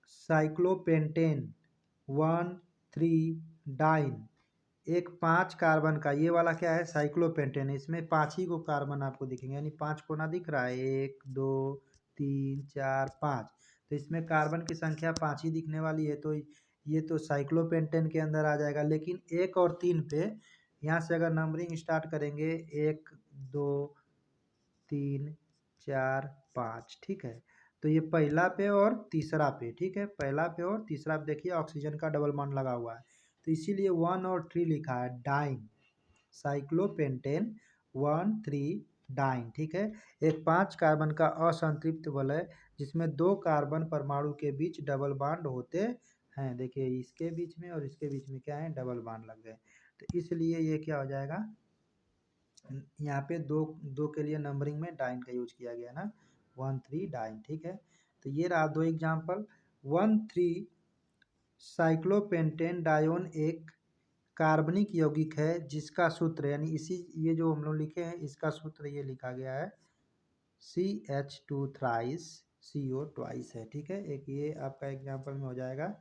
S1: साइक्लोपेंटेन 1,3 डाइन, एक 5 कार्बन का, ये वाला क्या है, साइक्लोपेंटेन, इसमें 5 ही को कार्बन आपको दिखेंगे, यानी 5 कोना दिख रहा है, 1 2 3 4 5, तो इसमें कार्बन की संख्या 5 ही दिखने वाली है, तो ये तो साइक्लोपेंटेन के अंदर आ जाएगा। लेकिन 1 और 3 पे, यहाँ से अगर नंबरिंग स्टार्ट करेंगे, 1 2 3 4 5, ठीक है। तो ये पहला पे और तीसरा पे, ठीक है, पहला पे और तीसरा पे देखिए ऑक्सीजन का डबल बॉन्ड लगा हुआ है, तो इसीलिए 1 और 3 लिखा है, डाइन, साइक्लोपेंटेन 1,3 डाइन, ठीक है। एक 5 कार्बन का असंतृप्त वलय जिसमें 2 कार्बन परमाणु के बीच डबल बॉन्ड होते हैं, देखिए इसके बीच में और इसके बीच में क्या है, डबल बॉन्ड लग गए, तो इसलिए ये क्या हो जाएगा, यहाँ पे दो दो के लिए नंबरिंग में डाइन का यूज किया गया ना, 1,3 डाइन, ठीक है। तो ये रहा 2 एग्जाम्पल। 1,3 साइक्लोपेंटेन डायोन एक कार्बनिक यौगिक है जिसका सूत्र, यानी इसी, ये जो हम लोग लिखे हैं इसका सूत्र ये लिखा गया है, CH2 थ्राइस CO ट्वाइस है, ठीक है। एक ये आपका एग्जाम्पल में हो जाएगा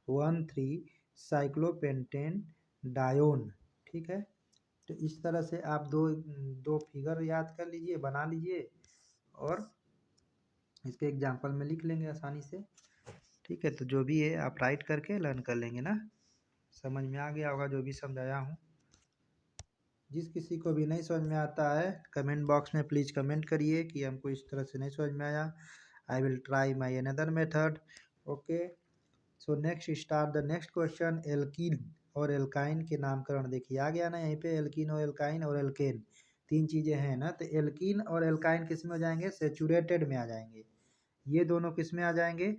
S1: 1,3 साइक्लोपेंटेन डायोन, ठीक है। तो इस तरह से आप दो दो फिगर याद कर लीजिए, बना लीजिए, और इसके एग्जाम्पल में लिख लेंगे आसानी से, ठीक है। तो जो भी है आप राइट करके लर्न कर लेंगे ना, समझ में आ गया होगा जो भी समझाया हूँ। जिस किसी को भी नहीं समझ में आता है, कमेंट बॉक्स में प्लीज़ कमेंट करिए कि हमको इस तरह से नहीं समझ में आया, I will try my another method, okay. So next start the next question, alkene और एल्काइन के नामकरण देखिए, आ गया ना यहीं पे, एल्कीन और एल्काइन और एल्केन, 3 चीज़ें हैं ना। तो एल्कीन और एल्काइन किस में हो जाएंगे, सेचुरेटेड में आ जाएंगे, ये दोनों किस में आ जाएंगे,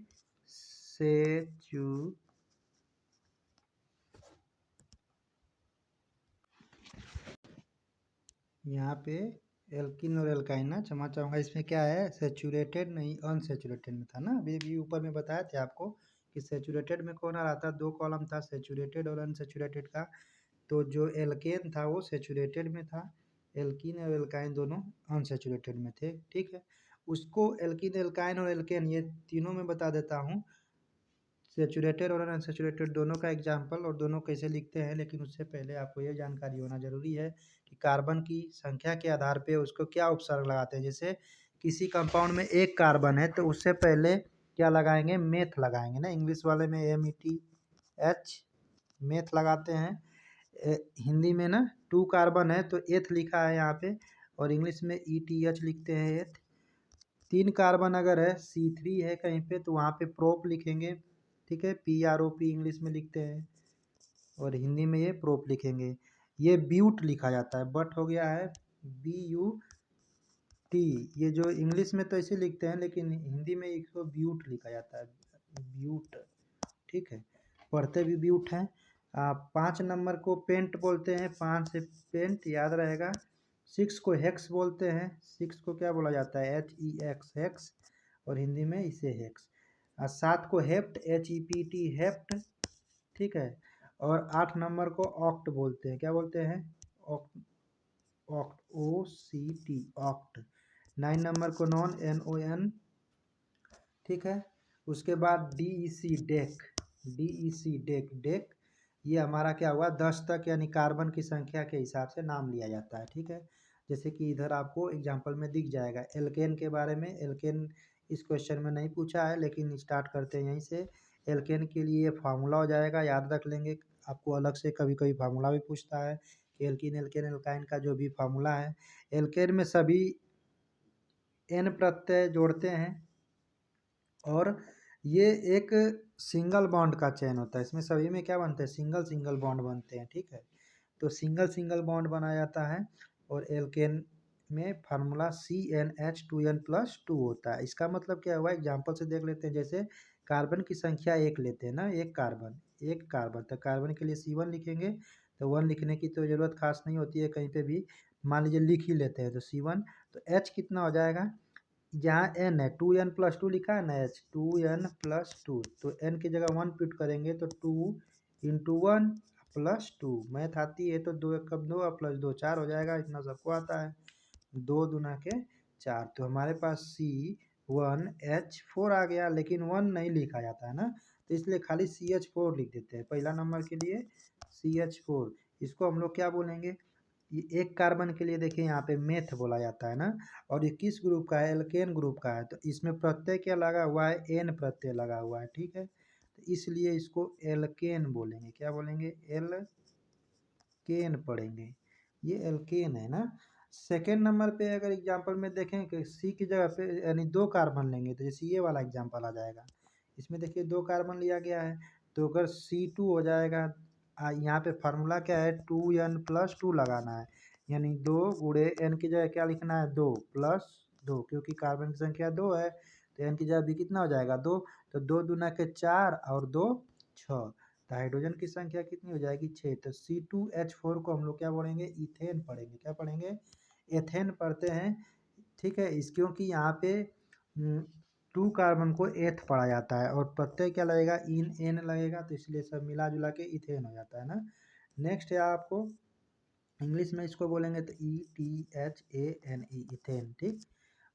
S1: यहाँ पे एल्किन और एल्काइन ना, क्षमा चाहूँगा, इसमें क्या है, सेचुरेटेड नहीं अनसेचुरेटेड में था ना, अभी भी ऊपर में बताया थे आपको कि सेचुरेटेड में कौन आ रहा था, 2 कॉलम था सेचुरेटेड और अनसेचुरेटेड का, तो जो एल्केन था वो सेचुरेटेड में था, एल्कीन और एल्काइन दोनों अनसेचुरेटेड में थे, ठीक है। उसको एल्कीन, एल्काइन और एल्केन ये तीनों में बता देता हूँ, सेचुरेटेड और अनसेचुरेटेड दोनों का एग्जाम्पल और दोनों कैसे लिखते हैं, लेकिन उससे पहले आपको ये जानकारी होना जरूरी है कि कार्बन की संख्या के आधार पे उसको क्या उपसर्ग लगाते हैं। जैसे किसी कंपाउंड में 1 कार्बन है तो उससे पहले क्या लगाएंगे, मेथ लगाएंगे ना, इंग्लिश वाले में METH, मेथ लगाते हैं। हिंदी में ना 2 कार्बन है तो एथ लिखा है यहाँ पे, और इंग्लिश में ETH लिखते हैं, एथ। 3 कार्बन अगर है, C3 है कहीं पे, तो वहाँ पे प्रोप लिखेंगे, ठीक है, PROP इंग्लिश में लिखते हैं, और हिंदी में ये प्रोप लिखेंगे। ये ब्यूट लिखा जाता है, बट हो गया है BUT, टी, ये जो इंग्लिश में तो ऐसे लिखते हैं लेकिन हिंदी में इसको ब्यूट लिखा जाता है, ब्यूट, ठीक है, पढ़ते भी ब्यूट हैं। 5 नंबर को पेंट बोलते हैं, 5 से पेंट याद रहेगा। 6 को हेक्स बोलते हैं, 6 को क्या बोला जाता है, HEX, हेक्स, और हिंदी में इसे हेक्स। 7 को हेप्ट, HEPT, हेप्ट, ठीक है। और 8 नंबर को ऑक्ट बोलते हैं, क्या बोलते हैं, oct, oct, OCT, oct. 9 number को नॉन, NON, ठीक है। उसके बाद DEC, deck, DEC, deck, deck, ये हमारा क्या हुआ, 10 तक, यानी कार्बन की संख्या के हिसाब से नाम लिया जाता है, ठीक है। जैसे कि इधर आपको एग्जांपल में दिख जाएगा एल्केन के बारे में। एल्केन इस क्वेश्चन में नहीं पूछा है लेकिन स्टार्ट करते हैं यहीं से। एल्केन के लिए फार्मूला हो जाएगा, याद रख लेंगे, आपको अलग से कभी कभी फार्मूला भी पूछता है कि एल्किन, एल्केन, एल्काइन का जो भी फार्मूला है। एल्केन में सभी N प्रत्यय जोड़ते हैं और ये एक सिंगल बॉन्ड का चेन होता है, इसमें सभी में क्या बनते हैं, सिंगल सिंगल बॉन्ड बनते हैं, ठीक है। तो सिंगल सिंगल बॉन्ड बनाया जाता है और एल्केन में फार्मूला CnH2n+2 होता है। इसका मतलब क्या हुआ, एग्जांपल से देख लेते हैं। जैसे कार्बन की संख्या 1 लेते हैं ना, एक कार्बन, तो कार्बन के लिए C1 लिखेंगे, तो 1 लिखने की तो ज़रूरत खास नहीं होती है कहीं पे भी, मान लीजिए लिख ही लेते हैं, तो C1। तो H कितना हो जाएगा, जहाँ n है 2n+2 लिखा है ना, H 2n+2, तो n की जगह 1 पुट करेंगे तो 2 × 1 + 2, मैथ आती है तो 2 × 2 + 2 4 हो जाएगा, इतना सबको आता है, 2 दूना के 4। तो हमारे पास C1H4 आ गया, लेकिन 1 नहीं लिखा जाता है ना, तो इसलिए खाली CH4 लिख देते हैं पहला नंबर के लिए, CH4। इसको हम लोग क्या बोलेंगे, ये एक कार्बन के लिए देखिए यहाँ पे मेथ बोला जाता है ना, और ये किस ग्रुप का है, एल्केन ग्रुप का है, तो इसमें प्रत्यय क्या लगा हुआ है, एन प्रत्यय लगा हुआ है, ठीक है। तो इसलिए इसको एल्केन बोलेंगे, क्या बोलेंगे, एल्केन पढ़ेंगे, ये एल्केन है ना। सेकेंड नंबर पे अगर एग्जांपल में देखें कि सी की जगह पे यानी 2 कार्बन लेंगे, तो जैसे ये वाला एग्जांपल आ जाएगा, इसमें देखिए 2 कार्बन लिया गया है, तो अगर C2 हो जाएगा, यहाँ पे फार्मूला क्या है, 2n+2 लगाना है, यानी 2 गुणे n की जगह क्या लिखना है, 2 + 2, क्योंकि कार्बन की संख्या 2 है, तो n की जगह भी कितना हो जाएगा, 2, तो 2 दूना के 4 और 2 6, तो हाइड्रोजन की संख्या कितनी हो जाएगी, 6। तो C2H4 को हम लोग क्या पढ़ेंगे, इथेन पढ़ेंगे, क्या पढ़ेंगे, एथेन पढ़ते हैं, ठीक है। इस क्योंकि यहाँ पे 2 कार्बन को एथ पढ़ा जाता है और प्रत्यय क्या लगेगा, इन एन लगेगा, तो इसलिए सब मिला जुला के इथेन हो जाता है ना। नेक्स्ट है आपको इंग्लिश में इसको बोलेंगे तो ETHANE, इथेन, ठीक।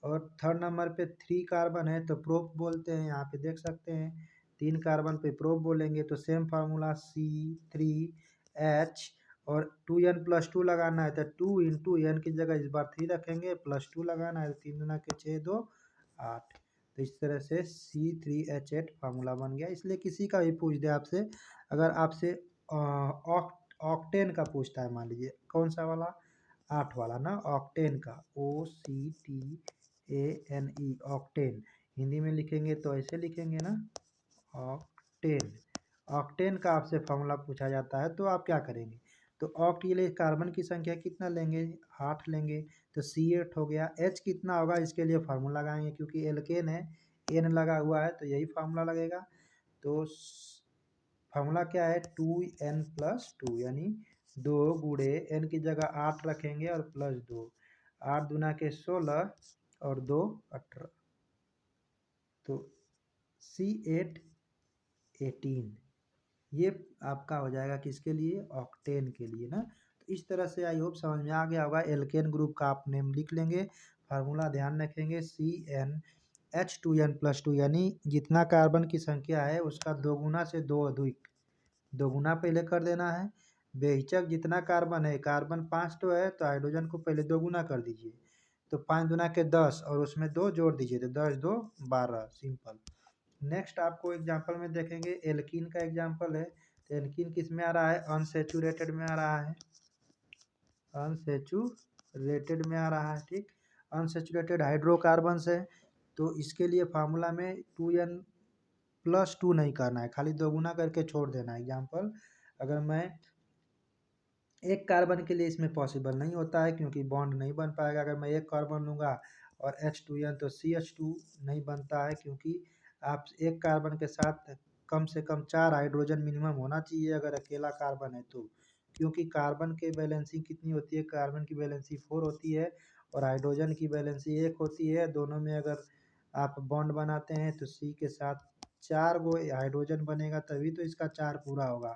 S1: और थर्ड नंबर पे 3 कार्बन है तो प्रोप बोलते हैं, यहाँ पे देख सकते हैं 3 कार्बन पे प्रोप बोलेंगे, तो सेम फार्मूला C3H, और 2n+2 लगाना है तो 2 × n की जगह इस बार 3 रखेंगे, +2 लगाना है, 3 दूना के 6, 2 8, तो इस तरह से C3H8 फार्मूला बन गया। इसलिए किसी का भी पूछ दे आपसे, अगर आपसे ऑक्टेन का पूछता है, मान लीजिए कौन सा वाला, 8 वाला ना, ऑक्टेन का, OCTANE, ऑक्टेन, हिंदी में लिखेंगे तो ऐसे लिखेंगे ना, ऑक्टेन। ऑक्टेन का आपसे फॉर्मूला पूछा जाता है तो आप क्या करेंगे, तो ऑक्ट के लिए कार्बन की संख्या कितना लेंगे, 8 लेंगे, तो C8 हो गया। H कितना होगा, इसके लिए फार्मूला लगाएंगे, क्योंकि एल्केन है, N लगा हुआ है तो यही फार्मूला लगेगा। तो फार्मूला क्या है, 2n+2, यानी 2 गुणे n की जगह 8 रखेंगे और +2, 8 दूना के 16 और 2 18, तो C818, ये आपका हो जाएगा किसके लिए, ऑक्टेन के लिए ना। तो इस तरह से आई होप समझ में आ गया होगा। एल्केन ग्रुप का आप नेम लिख लेंगे, फार्मूला ध्यान रखेंगे, CnH2n+2, यानी जितना कार्बन की संख्या है उसका 2 गुना से 2 अधिक, 2 गुना पहले कर देना है। बेहिचक जितना कार्बन है, कार्बन 5 तो है तो हाइड्रोजन को पहले 2 गुना कर दीजिए, तो 5 दूना के 10 और उसमें 2 जोड़ दीजिए, तो 10 2 12, सिंपल। नेक्स्ट आपको एग्जांपल में देखेंगे, एल्कीन का एग्जांपल है, तो एल्कीन किस में आ रहा है, अनसैचुरेटेड में आ रहा है, अनसैचुरेटेड में आ रहा है, ठीक। अनसैचुरेटेड हाइड्रोकार्बन है, तो इसके लिए फार्मूला में 2n+2 नहीं करना है, खाली 2 गुना करके छोड़ देना है। एग्जाम्पल, अगर मैं एक कार्बन के लिए इसमें पॉसिबल नहीं होता है क्योंकि बॉन्ड नहीं बन पाएगा, अगर मैं एक कार्बन लूँगा और H2N तो CH2 नहीं बनता है, क्योंकि आप एक कार्बन के साथ कम से कम 4 हाइड्रोजन मिनिमम होना चाहिए अगर अकेला कार्बन है तो, क्योंकि कार्बन के बैलेंसिंग कितनी होती है, कार्बन की बैलेंसिंग 4 होती है और हाइड्रोजन की बैलेंसिंग 1 होती है। दोनों में अगर आप बॉन्ड बनाते हैं तो C के साथ 4 गो हाइड्रोजन बनेगा, तभी तो इसका 4 पूरा होगा।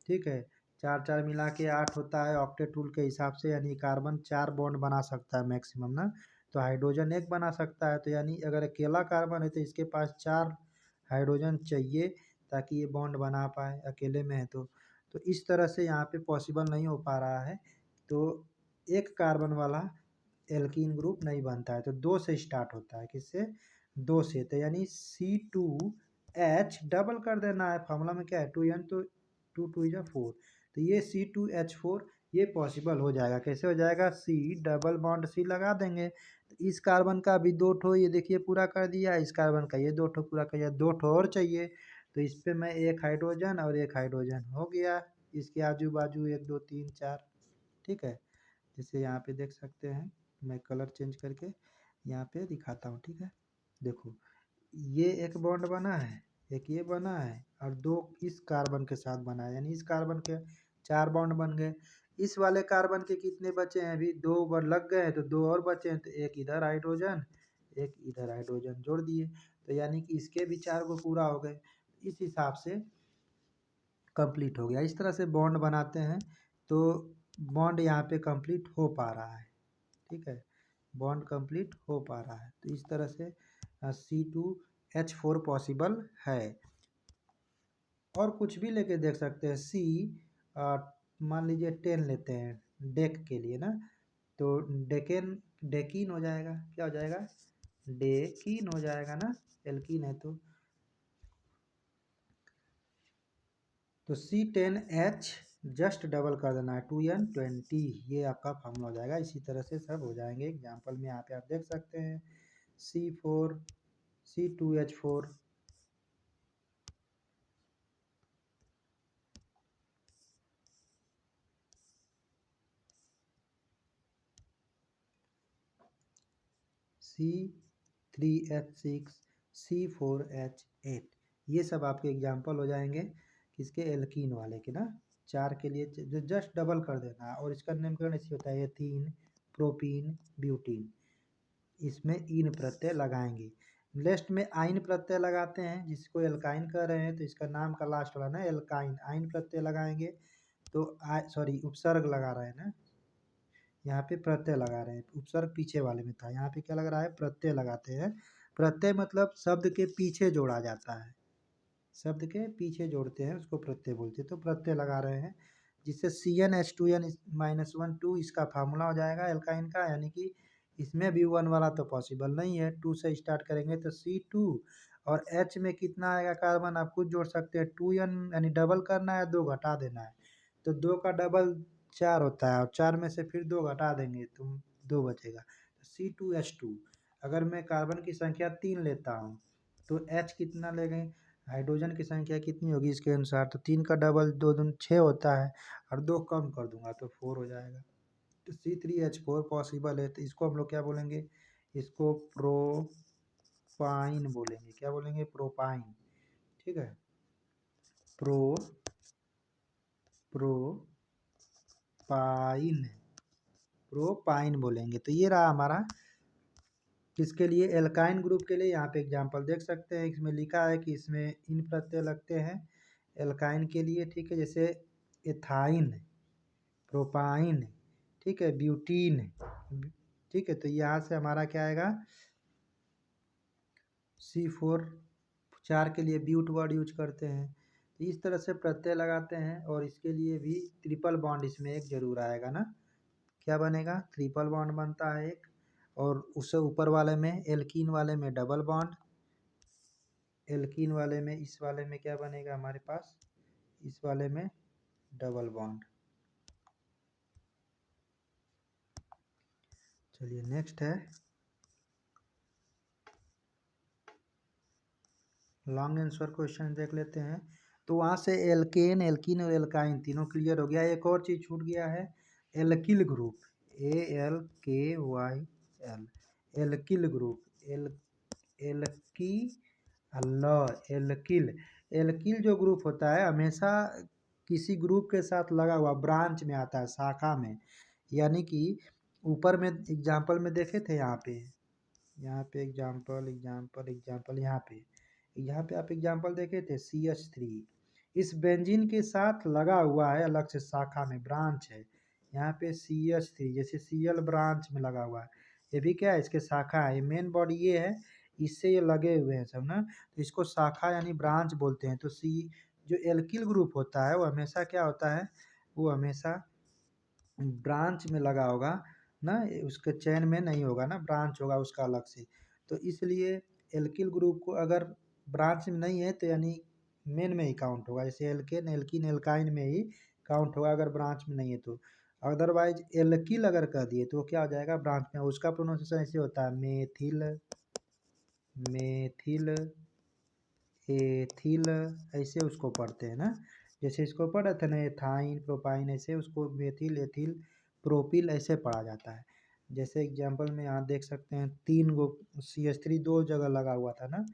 S1: ठीक है, 4 मिला के 8 होता है ऑक्टेट रूल के हिसाब से, यानी कार्बन 4 बॉन्ड बना सकता है मैक्सिमम ना, तो हाइड्रोजन 1 बना सकता है। तो यानी अगर अकेला कार्बन है तो इसके पास 4 हाइड्रोजन चाहिए ताकि ये बॉन्ड बना पाए, अकेले में है तो इस तरह से यहाँ पे पॉसिबल नहीं हो पा रहा है। तो एक कार्बन वाला एल्कीन ग्रुप नहीं बनता है, तो 2 से स्टार्ट होता है, किससे, 2 से। तो यानी C2H डबल कर देना है, फार्मूला में क्या है 2N, तो 2 2 जा 4, तो ये C2H4 ये पॉसिबल हो जाएगा। कैसे हो जाएगा, C डबल बॉन्ड C लगा देंगे, तो इस कार्बन का भी 2 ठो ये देखिए पूरा कर दिया, इस कार्बन का ये 2 ठो पूरा कर दिया, 2 ठो और चाहिए, तो इस पे मैं एक हाइड्रोजन और एक हाइड्रोजन हो गया, इसके आजू बाजू 1 2 3 4। ठीक है, जैसे यहाँ पे देख सकते हैं, मैं कलर चेंज करके यहाँ पे दिखाता हूँ। ठीक है, देखो ये एक बॉन्ड बना है, एक ये बना है और 2 इस कार्बन के साथ बना है, यानी इस कार्बन के 4 बॉन्ड बन गए। इस वाले कार्बन के कितने बचे हैं, अभी 2 बार लग गए हैं तो 2 और बचे हैं, तो एक इधर हाइड्रोजन एक इधर हाइड्रोजन जोड़ दिए, तो यानी कि इसके भी 4 को पूरा हो गए। इस हिसाब से कंप्लीट हो गया। इस तरह से बॉन्ड बनाते हैं तो बॉन्ड यहाँ पे कंप्लीट हो पा रहा है। ठीक है, बॉन्ड कंप्लीट हो पा रहा है, तो इस तरह से C2H4 पॉसिबल है। और कुछ भी लेके देख सकते हैं। C मान लीजिए 10 लेते हैं डेक के लिए ना, तो डेकीन हो जाएगा, क्या हो जाएगा, डेकीन हो जाएगा ना, एल्कीन है तो C10H जस्ट डबल कर देना है 2N20, ये आपका फार्मूला हो जाएगा। इसी तरह से सब हो जाएंगे। एग्जाम्पल में यहाँ पे आप देख सकते हैं C4 C2H4 C3H6 C4H8, ये सब आपके एग्जाम्पल हो जाएंगे किसके, एल्कीन वाले के ना। 4 के लिए जस्ट डबल कर देना है, और इसका नामकरण ऐसे होता है एथीन प्रोपीन ब्यूटीन, इसमें इन प्रत्यय लगाएंगे। लास्ट में आइन प्रत्यय लगाते हैं, जिसको एल्काइन कह रहे हैं, तो इसका नाम का लास्ट वाला ना एल्काइन, आइन प्रत्यय लगाएंगे तो सॉरी उपसर्ग लगा रहे हैं ना, यहाँ पे प्रत्यय लगा रहे हैं, उपसर्ग पीछे वाले में था, यहाँ पे क्या लग रहा है, प्रत्यय लगाते हैं। प्रत्यय मतलब शब्द के पीछे जोड़ा जाता है, शब्द के पीछे जोड़ते हैं उसको प्रत्यय बोलते हैं, तो प्रत्यय लगा रहे हैं, जिससे CnH2n-1 2 इसका फार्मूला हो जाएगा एल्काइन का, यानी कि इसमें भी 1 वाला तो पॉसिबल नहीं है, 2 से स्टार्ट करेंगे तो C2, और H में कितना आएगा कार्बन आप खुद जोड़ सकते हैं, 2n, यानी डबल करना है, 2 घटा देना है, तो 2 का डबल 4 होता है, और 4 में से फिर 2 घटा देंगे तो 2 बचेगा, तो C2H2। अगर मैं कार्बन की संख्या 3 लेता हूँ तो H कितना ले गए, हाइड्रोजन की संख्या कितनी होगी इसके अनुसार, तो 3 का डबल 2 दूनी 6 होता है, और 2 कम कर दूंगा तो 4 हो जाएगा। तो C3H4 पॉसिबल है, तो इसको हम लोग क्या बोलेंगे, इसको प्रोपाइन बोलेंगे, क्या बोलेंगे, प्रोपाइन। ठीक है, प्रोपाइन प्रोपाइन बोलेंगे। तो ये रहा हमारा किसके लिए, एल्काइन ग्रुप के लिए। यहाँ पे एग्जांपल देख सकते हैं, इसमें लिखा है कि इसमें इन प्रत्यय लगते हैं एल्काइन के लिए। ठीक है, जैसे एथाइन, प्रोपाइन, ठीक है, ब्यूटीन। ठीक है, तो यहाँ से हमारा क्या आएगा, C4, 4 के लिए ब्यूट वर्ड यूज करते हैं, तो इस तरह से प्रत्यय लगाते हैं। और इसके लिए भी ट्रिपल बॉन्ड इसमें एक जरूर आएगा ना, क्या बनेगा, ट्रिपल बॉन्ड बनता है एक, और उससे ऊपर वाले में एल्कीन वाले में डबल बॉन्ड, एल्कीन वाले में इस वाले में क्या बनेगा हमारे पास, इस वाले में डबल बॉन्ड। चलिए नेक्स्ट है लॉन्ग आंसर क्वेश्चन देख लेते हैं। तो वहाँ से एल्केन, एल्कीन और एल्काइन तीनों क्लियर हो गया। एक और चीज़ छूट गया है, alkyl group, ALKYL, alkyl group, एल्की alkyl. Alkyl जो ग्रुप होता है हमेशा किसी ग्रुप के साथ लगा हुआ ब्रांच में आता है, शाखा में। यानी कि ऊपर में एग्जाम्पल में देखे थे यहाँ पे एग्जाम्पल एग्जाम्पल एग्जाम्पल यहाँ पे आप एग्जाम्पल देखे थे CH3। इस बेंजीन के साथ लगा हुआ है अलग से शाखा में, ब्रांच है। यहाँ पे CH3 जैसे Cl ब्रांच में लगा हुआ है, ये भी क्या है, इसके शाखा है। मेन बॉडी ये है, इससे ये लगे हुए हैं सब ना, तो इसको शाखा यानी ब्रांच बोलते हैं। तो जो एल्किल ग्रुप होता है वो हमेशा क्या होता है, वो हमेशा ब्रांच में लगा होगा ना, उसके चेन में नहीं होगा ना, ब्रांच होगा उसका अलग से। तो इसलिए एल्किल ग्रुप को अगर ब्रांच में नहीं है तो यानी मेन में ही काउंट होगा। जैसे एल्केन एल्किन एल्काइन में ही काउंट होगा अगर ब्रांच में नहीं है तो। अदरवाइज एल्किल अगर कह दिए तो क्या हो जाएगा, ब्रांच में। उसका प्रोनाउंसिएशन ऐसे होता है, मेथिल मेथिल एथिल, ऐसे उसको पढ़ते हैं ना। जैसे इसको पढ़ा था ना एथाइन प्रोपाइन, ऐसे उसको मेथिल एथिल प्रोपिल ऐसे पढ़ा जाता है। जैसे एग्जाम्पल में यहाँ देख सकते हैं 3 गो CH3 2 जगह लगा हुआ था ना,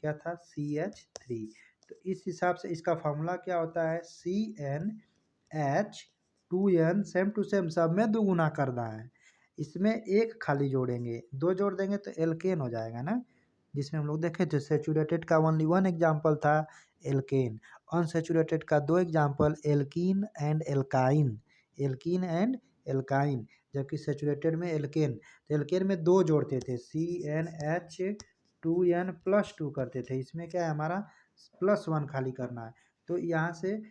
S1: क्या था CH3। तो इस हिसाब से इसका फॉर्मूला क्या होता है, CnH2n, सेम टू सेम सब में दुगुना करना है। इसमें एक खाली जोड़ेंगे, 2 जोड़ देंगे तो एल्केन हो जाएगा ना, जिसमें हम लोग देखे थे सेचुरेटेड का ओनली 1 एग्जाम्पल था एल्केन, अनसेचुरेटेड का 2 example alkene and alkyne, alkene and alkyne, जबकि सेचुरेटेड में एल्केन। तो एल्केन में 2 जोड़ते थे, CnH2n +2 करते थे। इसमें क्या है हमारा +1 खाली करना है, तो यहाँ से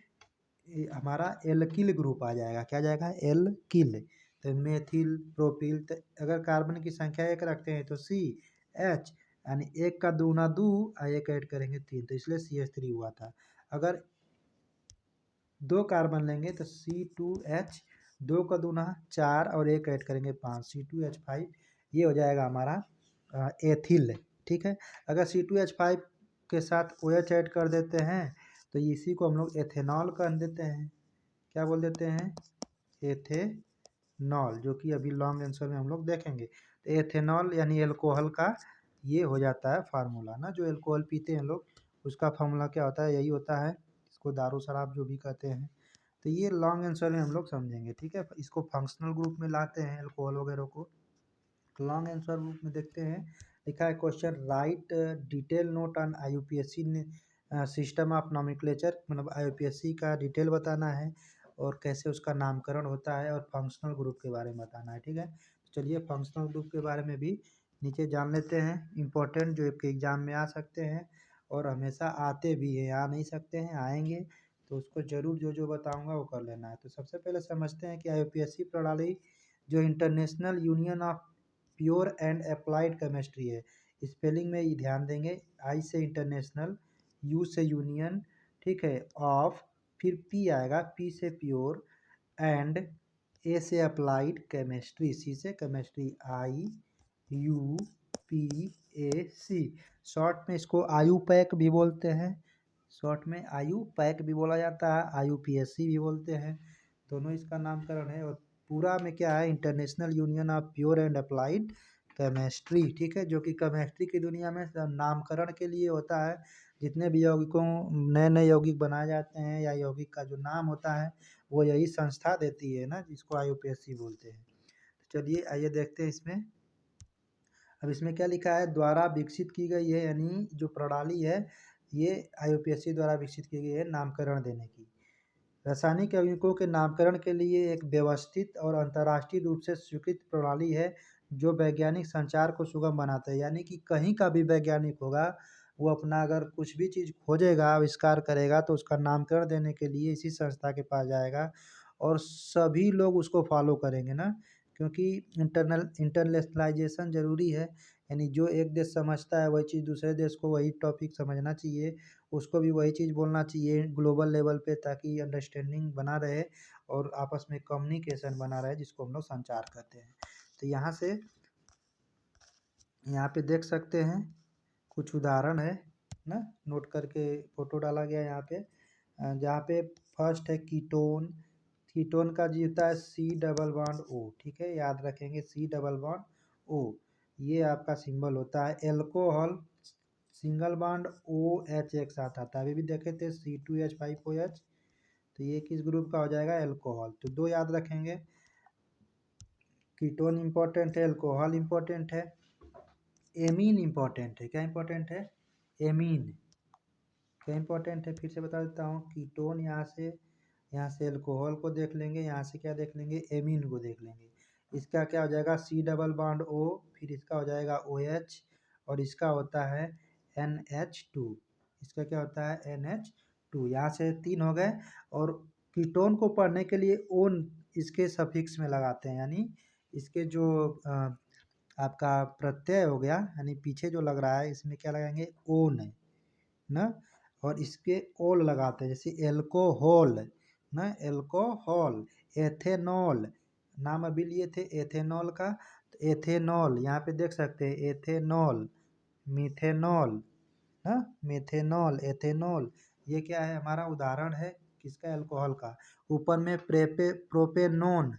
S1: हमारा एल्किल ग्रुप आ जाएगा। क्या जाएगा, एल्किल। तो मेथिल प्रोपिल, तो अगर कार्बन की संख्या 1 रखते हैं तो CH, यानी 1 का दूना 2 और 1 ऐड करेंगे 3, तो इसलिए CH3 हुआ था। अगर 2 कार्बन लेंगे तो C2H, 2 का दूना 4 और 1 ऐड करेंगे 5, C2H5, ये हो जाएगा हमारा एथिल। ठीक है। अगर C2H5 के साथ OH ऐड कर देते हैं तो इसी को हम लोग एथेनॉल कह देते हैं। क्या बोल देते हैं, एथेनॉल, जो कि अभी लॉन्ग आंसर में हम लोग देखेंगे। तो एथेनॉल यानी एल्कोहल का ये हो जाता है फार्मूला ना, जो एल्कोहल पीते हैं लोग उसका फार्मूला क्या होता है, यही होता है। इसको दारू शराब जो भी कहते हैं। तो ये लॉन्ग आंसर में हम लोग समझेंगे। ठीक है, इसको फंक्शनल ग्रुप में लाते हैं एल्कोहल वगैरह को। लॉन्ग आंसर ग्रुप में देखते हैं, लिखा है question right detail note on IUPAC system of nomenclature, मतलब IUPAC का डिटेल बताना है और कैसे उसका नामकरण होता है, और फंक्शनल ग्रुप के बारे में बताना है। ठीक है, तो चलिए फंक्शनल ग्रुप के बारे में भी नीचे जान लेते हैं, इंपॉर्टेंट जो आपके एग्जाम में आ सकते हैं और हमेशा आते भी हैं, आ नहीं सकते हैं, आएंगे तो उसको जरूर जो जो बताऊंगा वो कर लेना है। तो सबसे पहले समझते हैं कि IUPAC प्रणाली जो international union of pure and applied chemistry है। स्पेलिंग में ही ध्यान देंगे, आई से इंटरनेशनल, यू से यूनियन, ठीक है, ऑफ, फिर पी आएगा, पी से प्योर, एंड ए से अप्लाइड केमिस्ट्री, सी से केमिस्ट्री, IUPAC। शॉर्ट में इसको आयुपैक भी बोलते हैं, शॉर्ट में आयुपैक भी बोला जाता है, IUPAC भी बोलते हैं, दोनों इसका नामकरण है। और पूरा में क्या है, international union of pure and applied chemistry. ठीक है, जो कि केमिस्ट्री की दुनिया में नामकरण के लिए होता है। जितने भी यौगिकों, नए नए यौगिक बनाए जाते हैं या यौगिक का जो नाम होता है वो यही संस्था देती है ना, जिसको IUPAC बोलते हैं। तो चलिए आइए देखते हैं इसमें। अब इसमें क्या लिखा है, द्वारा विकसित की गई है, यानी जो प्रणाली है ये IUPAC द्वारा विकसित की गई है नामकरण देने की। रासायनिक यौगिकों के नामकरण के लिए एक व्यवस्थित और अंतर्राष्ट्रीय रूप से स्वीकृत प्रणाली है जो वैज्ञानिक संचार को सुगम बनाता है। यानी कि कहीं का भी वैज्ञानिक होगा, वो अपना अगर कुछ भी चीज़ खोजेगा, आविष्कार करेगा तो उसका नामकरण देने के लिए इसी संस्था के पास जाएगा और सभी लोग उसको फॉलो करेंगे ना, क्योंकि इंटरनेशनलाइजेशन ज़रूरी है। यानी जो एक देश समझता है वही चीज़ दूसरे देश को वही टॉपिक समझना चाहिए, उसको भी वही चीज़ बोलना चाहिए ग्लोबल लेवल पे, ताकि अंडरस्टैंडिंग बना रहे और आपस में कम्युनिकेशन बना रहे, जिसको हम लोग संचार कहते हैं। तो यहाँ पे देख सकते हैं कुछ उदाहरण है ना, नोट करके फोटो डाला गया है यहाँ पे। जहाँ पे फर्स्ट है कीटोन, कीटोन का जी होता है C डबल बॉन्ड O। ठीक है, याद रखेंगे C डबल बॉन्ड O। ये आपका सिंबल होता है एल्कोहल, सिंगल बॉन्ड OH एक साथ आता है। अभी भी देखे थे C2H5OH, तो ये किस ग्रुप का हो जाएगा, एल्कोहल। तो दो याद रखेंगे, कीटोन इंपॉर्टेंट है, एल्कोहल इंपॉर्टेंट है, एमीन इंपॉर्टेंट है। क्या इंपॉर्टेंट है, एमीन। क्या इंपॉर्टेंट है, फिर से बता देता हूँ, कीटोन यहाँ से एल्कोहल को देख लेंगे, यहाँ से क्या देख लेंगे, एमीन को देख लेंगे। इसका क्या हो जाएगा, C डबल बॉन्ड O, फिर इसका हो जाएगा OH, और इसका होता है NH2। इसका क्या होता है, NH2। यहाँ से 3 हो गए। और कीटोन को पढ़ने के लिए ओन इसके सफिक्स में लगाते हैं, यानी इसके जो आपका प्रत्यय हो गया, यानी पीछे जो लग रहा है इसमें क्या लगाएंगे, ओन है ना, और इसके ओल लगाते हैं, जैसे एल्कोहल ना, एल्कोहल, एथेनॉल, नाम अभी लिए थे एथेनॉल का, तो एथेनॉल यहाँ पे देख सकते हैं, एथेनॉल, मिथेनॉल ना, मिथेनॉल, एथेनॉल, ये क्या है, हमारा उदाहरण है किसका, एल्कोहल का। ऊपर में प्रोपेनोन,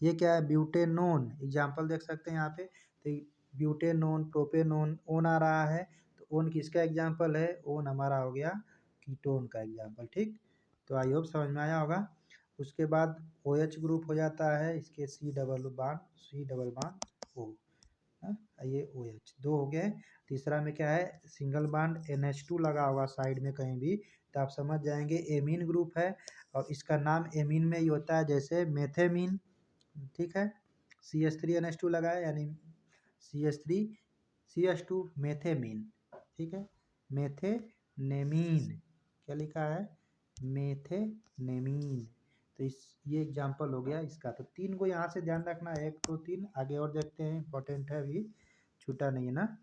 S1: ये क्या है, ब्यूटेनोन, एग्जाम्पल देख सकते हैं यहाँ पे, तो ब्यूटेनोन, प्रोपेनोन, ओन आ रहा है, तो ओन किसका एग्जाम्पल है, ओन हमारा हो गया कीटोन का एग्जाम्पल। ठीक, तो आई होप समझ में आया होगा। उसके बाद OH ग्रुप हो जाता है, इसके C डबल बॉन्ड O, ये OH दो हो गए। तीसरा में क्या है, सिंगल बॉन्ड NH2 लगा होगा साइड में कहीं भी, तो आप समझ जाएंगे एमीन ग्रुप है, और इसका नाम एमीन में ही होता है, जैसे मेथेमीन। ठीक है, CH3NH2 लगाए, यानी CH3CH2 मेथेमीन। ठीक है, मेथेनेमीन, क्या लिखा है, मेथेनेमीन। तो ये एग्जाम्पल हो गया इसका। तो 3 को यहाँ से ध्यान रखना, 1 2 3। आगे और देखते हैं, इंपॉर्टेंट है, अभी छूटा नहीं है ना।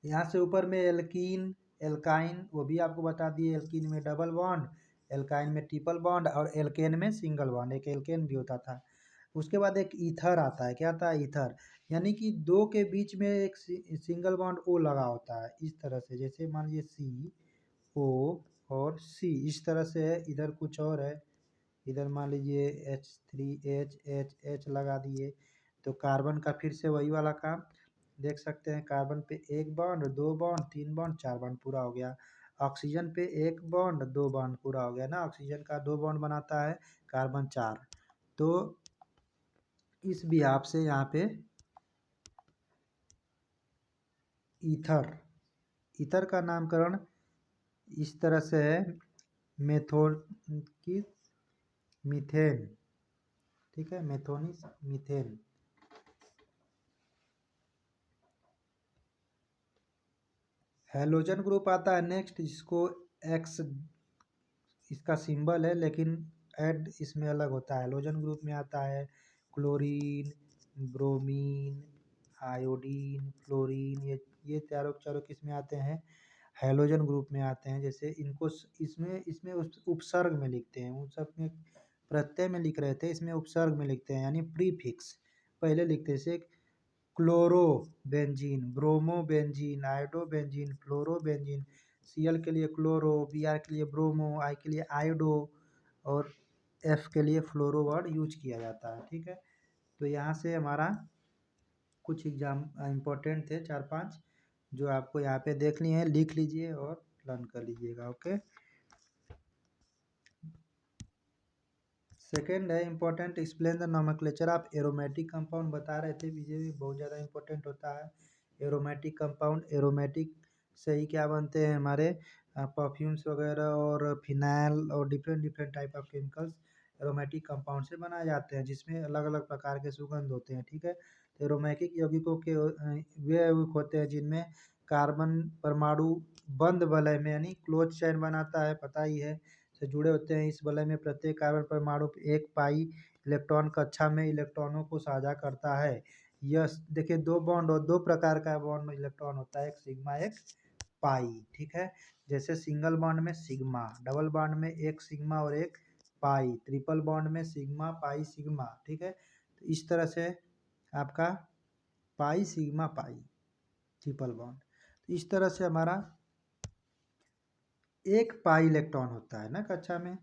S1: यहाँ से ऊपर में एल्कीन, एल्काइन, वो भी आपको बता दिए, एल्कीन में डबल बॉन्ड, एल्काइन में ट्रिपल बॉन्ड, और एल्केन में सिंगल बॉन्ड, एक एल्केन भी होता था। उसके बाद एक ईथर आता है, क्या आता है, ईथर, यानी कि दो के बीच में एक सिंगल बॉन्ड O लगा होता है, इस तरह से, जैसे मान लीजिए CO और C, इस तरह से है। इधर कुछ और है, इधर मान लीजिए H3H लगा दिए, तो कार्बन का फिर से वही वाला काम देख सकते हैं, कार्बन पे 1 बॉन्ड, 2 बॉन्ड, 3 बॉन्ड, 4 बॉन्ड पूरा हो गया। ऑक्सीजन पे 1 बॉन्ड, 2 बॉन्ड पूरा हो गया ना, ऑक्सीजन का 2 बॉन्ड बनाता है, कार्बन 4। तो इस बिहाफ से यहाँ पे ईथर का नामकरण इस तरह से है, मेथोन की मीथेन। ठीक है, मेथोनिस मीथेन। हैलोजन ग्रुप आता है नेक्स्ट, जिसको X इसका सिंबल है, लेकिन ऐड इसमें अलग होता है। हैलोजन ग्रुप में आता है क्लोरीन, ब्रोमीन, आयोडीन, फ्लोरीन, ये चारों किस में आते हैं, हैलोजन ग्रुप में आते हैं। जैसे इनको इसमें इसमें उपसर्ग में लिखते हैं, उन सब में प्रत्यय में लिख रहे थे, इसमें उपसर्ग में लिखते हैं, यानी प्रीफिक्स पहले लिखते हैं, जैसे chlorobenzene, bromobenzene, iodobenzene, fluorobenzene, Cl के लिए क्लोरो, Br के लिए ब्रोमो, I के लिए आयोडो, और F के लिए फ्लोरो वर्ड यूज किया जाता है। ठीक है, तो यहाँ से हमारा कुछ एग्जाम इम्पोर्टेंट थे 4-5, जो आपको यहाँ पे देख लिए हैं, लिख लीजिए और लर्न कर लीजिएगा। ओके, सेकेंड है important, explain the nomenclature of aromatic compound, बता रहे थे, बीजे भी बहुत ज़्यादा इंपॉर्टेंट होता है एरोमेटिक कंपाउंड। एरोमेटिक से ही क्या बनते हैं, हमारे परफ्यूम्स वगैरह और फिनाइल और different different type of chemicals aromatic compound से बनाए जाते हैं, जिसमें अलग अलग प्रकार के सुगंध होते हैं। ठीक है, तो एरोमेटिक यौगिकों के वे यौगिक होते हैं जिनमें कार्बन परमाणु बंद वलय में, यानी क्लोज चेन बनाता है, पता ही है, से जुड़े होते हैं। इस वलय में प्रत्येक कार्बन परमाणु एक पाई इलेक्ट्रॉन कक्षा में इलेक्ट्रॉनों को साझा करता है। यह देखिए, 2 बॉन्ड और 2 प्रकार का बॉन्ड में इलेक्ट्रॉन होता है, एक सिग्मा, एक पाई। ठीक है, जैसे सिंगल बॉन्ड में सिग्मा, डबल बॉन्ड में एक सिग्मा और एक पाई, ट्रिपल बॉन्ड में सिग्मा पाई सिग्मा। ठीक है, तो इस तरह से आपका pi sigma pi triple bond, तो इस तरह से हमारा एक पाई इलेक्ट्रॉन होता है ना कक्षा में।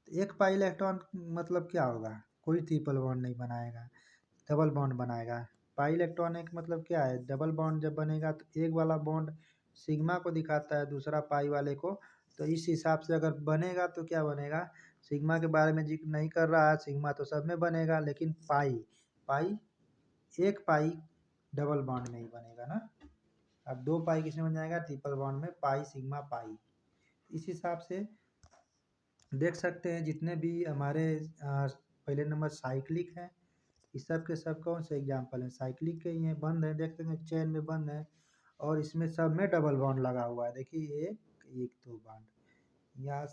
S1: एक पाई इलेक्ट्रॉन मतलब क्या होगा, कोई ट्रिपल बॉन्ड नहीं बनाएगा, डबल बॉन्ड बनाएगा। पाई इलेक्ट्रॉनिक मतलब क्या है, डबल बॉन्ड जब बनेगा तो एक वाला बॉन्ड सिग्मा को दिखाता है, दूसरा पाई वाले को। तो इस हिसाब से अगर बनेगा तो क्या बनेगा, सिग्मा के बारे में जिक्र नहीं कर रहा है, सिग्मा तो सब में बनेगा, लेकिन पाई पाई एक पाई डबल बॉन्ड में ही बनेगा ना। अब दो पाई किसमें बन जाएगा, ट्रिपल बॉन्ड में, पाई सिग्मा पाई। इस हिसाब से देख सकते हैं जितने भी हमारे पहले नंबर साइक्लिक हैं, इस सब के सब कौन से एग्जाम्पल हैं, साइक्लिक के ही हैं, बंद है, देखते हैं चेन में बंद है, और इसमें सब में डबल बॉन्ड लगा हुआ है। देखिए एक दो बॉन्ड, यहाँ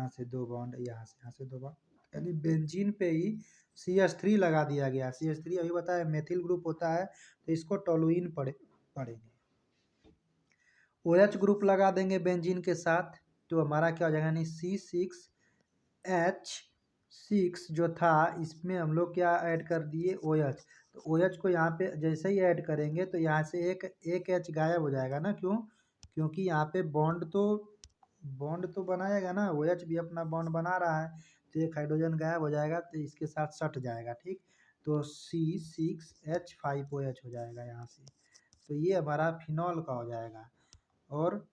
S1: से दो बॉन्ड, यहाँ से दो बॉन्ड, यानी बेंजीन पे ही CH3 लगा दिया गया। CH3 अभी बताया मेथिल ग्रुप होता है, तो इसको टोलुइन पढ़ेंगे। OH ग्रुप लगा देंगे बेंजीन के साथ, तो हमारा क्या हो जाएगा, यानी C6H6 जो था, इसमें हम लोग क्या ऐड कर दिए, OH। तो OH को यहाँ पे जैसे ही ऐड करेंगे तो यहाँ से एक H गायब हो जाएगा ना, क्यों, क्योंकि यहाँ पे बॉन्ड तो बनाएगा ना, OH भी अपना बॉन्ड बना रहा है, तो एक हाइड्रोजन गायब हो जाएगा, तो इसके साथ सट जाएगा, ठीक। तो C6H5OH हो जाएगा यहाँ से। तो ये हमारा फिनॉल का हो जाएगा। और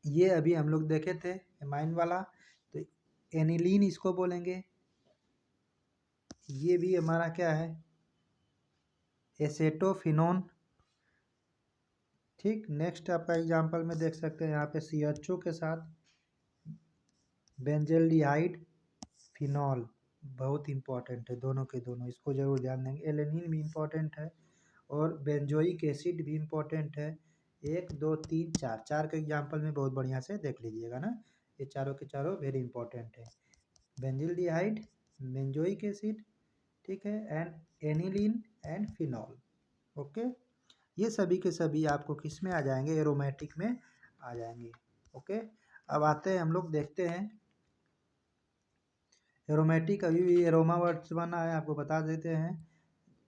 S1: ये अभी हम लोग देखे थे एमाइन वाला, तो एनिलीन इसको बोलेंगे। ये भी हमारा क्या है, एसेटोफिनोन, ठीक। नेक्स्ट आपका एग्जांपल में देख सकते हैं यहाँ पे CHO के साथ बेंजल्डिहाइड फिनॉल, बहुत इंपॉर्टेंट है दोनों के दोनों, इसको जरूर ध्यान देंगे। एलेनिन भी इंपॉर्टेंट है और बेंजोइक एसिड भी इंपॉर्टेंट है। 1 2 3 4 4 के एग्जांपल में बहुत बढ़िया से देख लीजिएगा ना, ये चारों के चारों वेरी इंपॉर्टेंट है। बेंजिल्डिहाइड, बेंजोइक एसिड, ठीक है, and aniline and phenol. Okay, ये सभी के सभी आपको किस में आ जाएंगे, एरोमेटिक में आ जाएंगे। ओके, अब आते हैं हम लोग देखते हैं एरोमेटिक, अभी भी एरोमा वर्ड्स बना है, आपको बता देते हैं।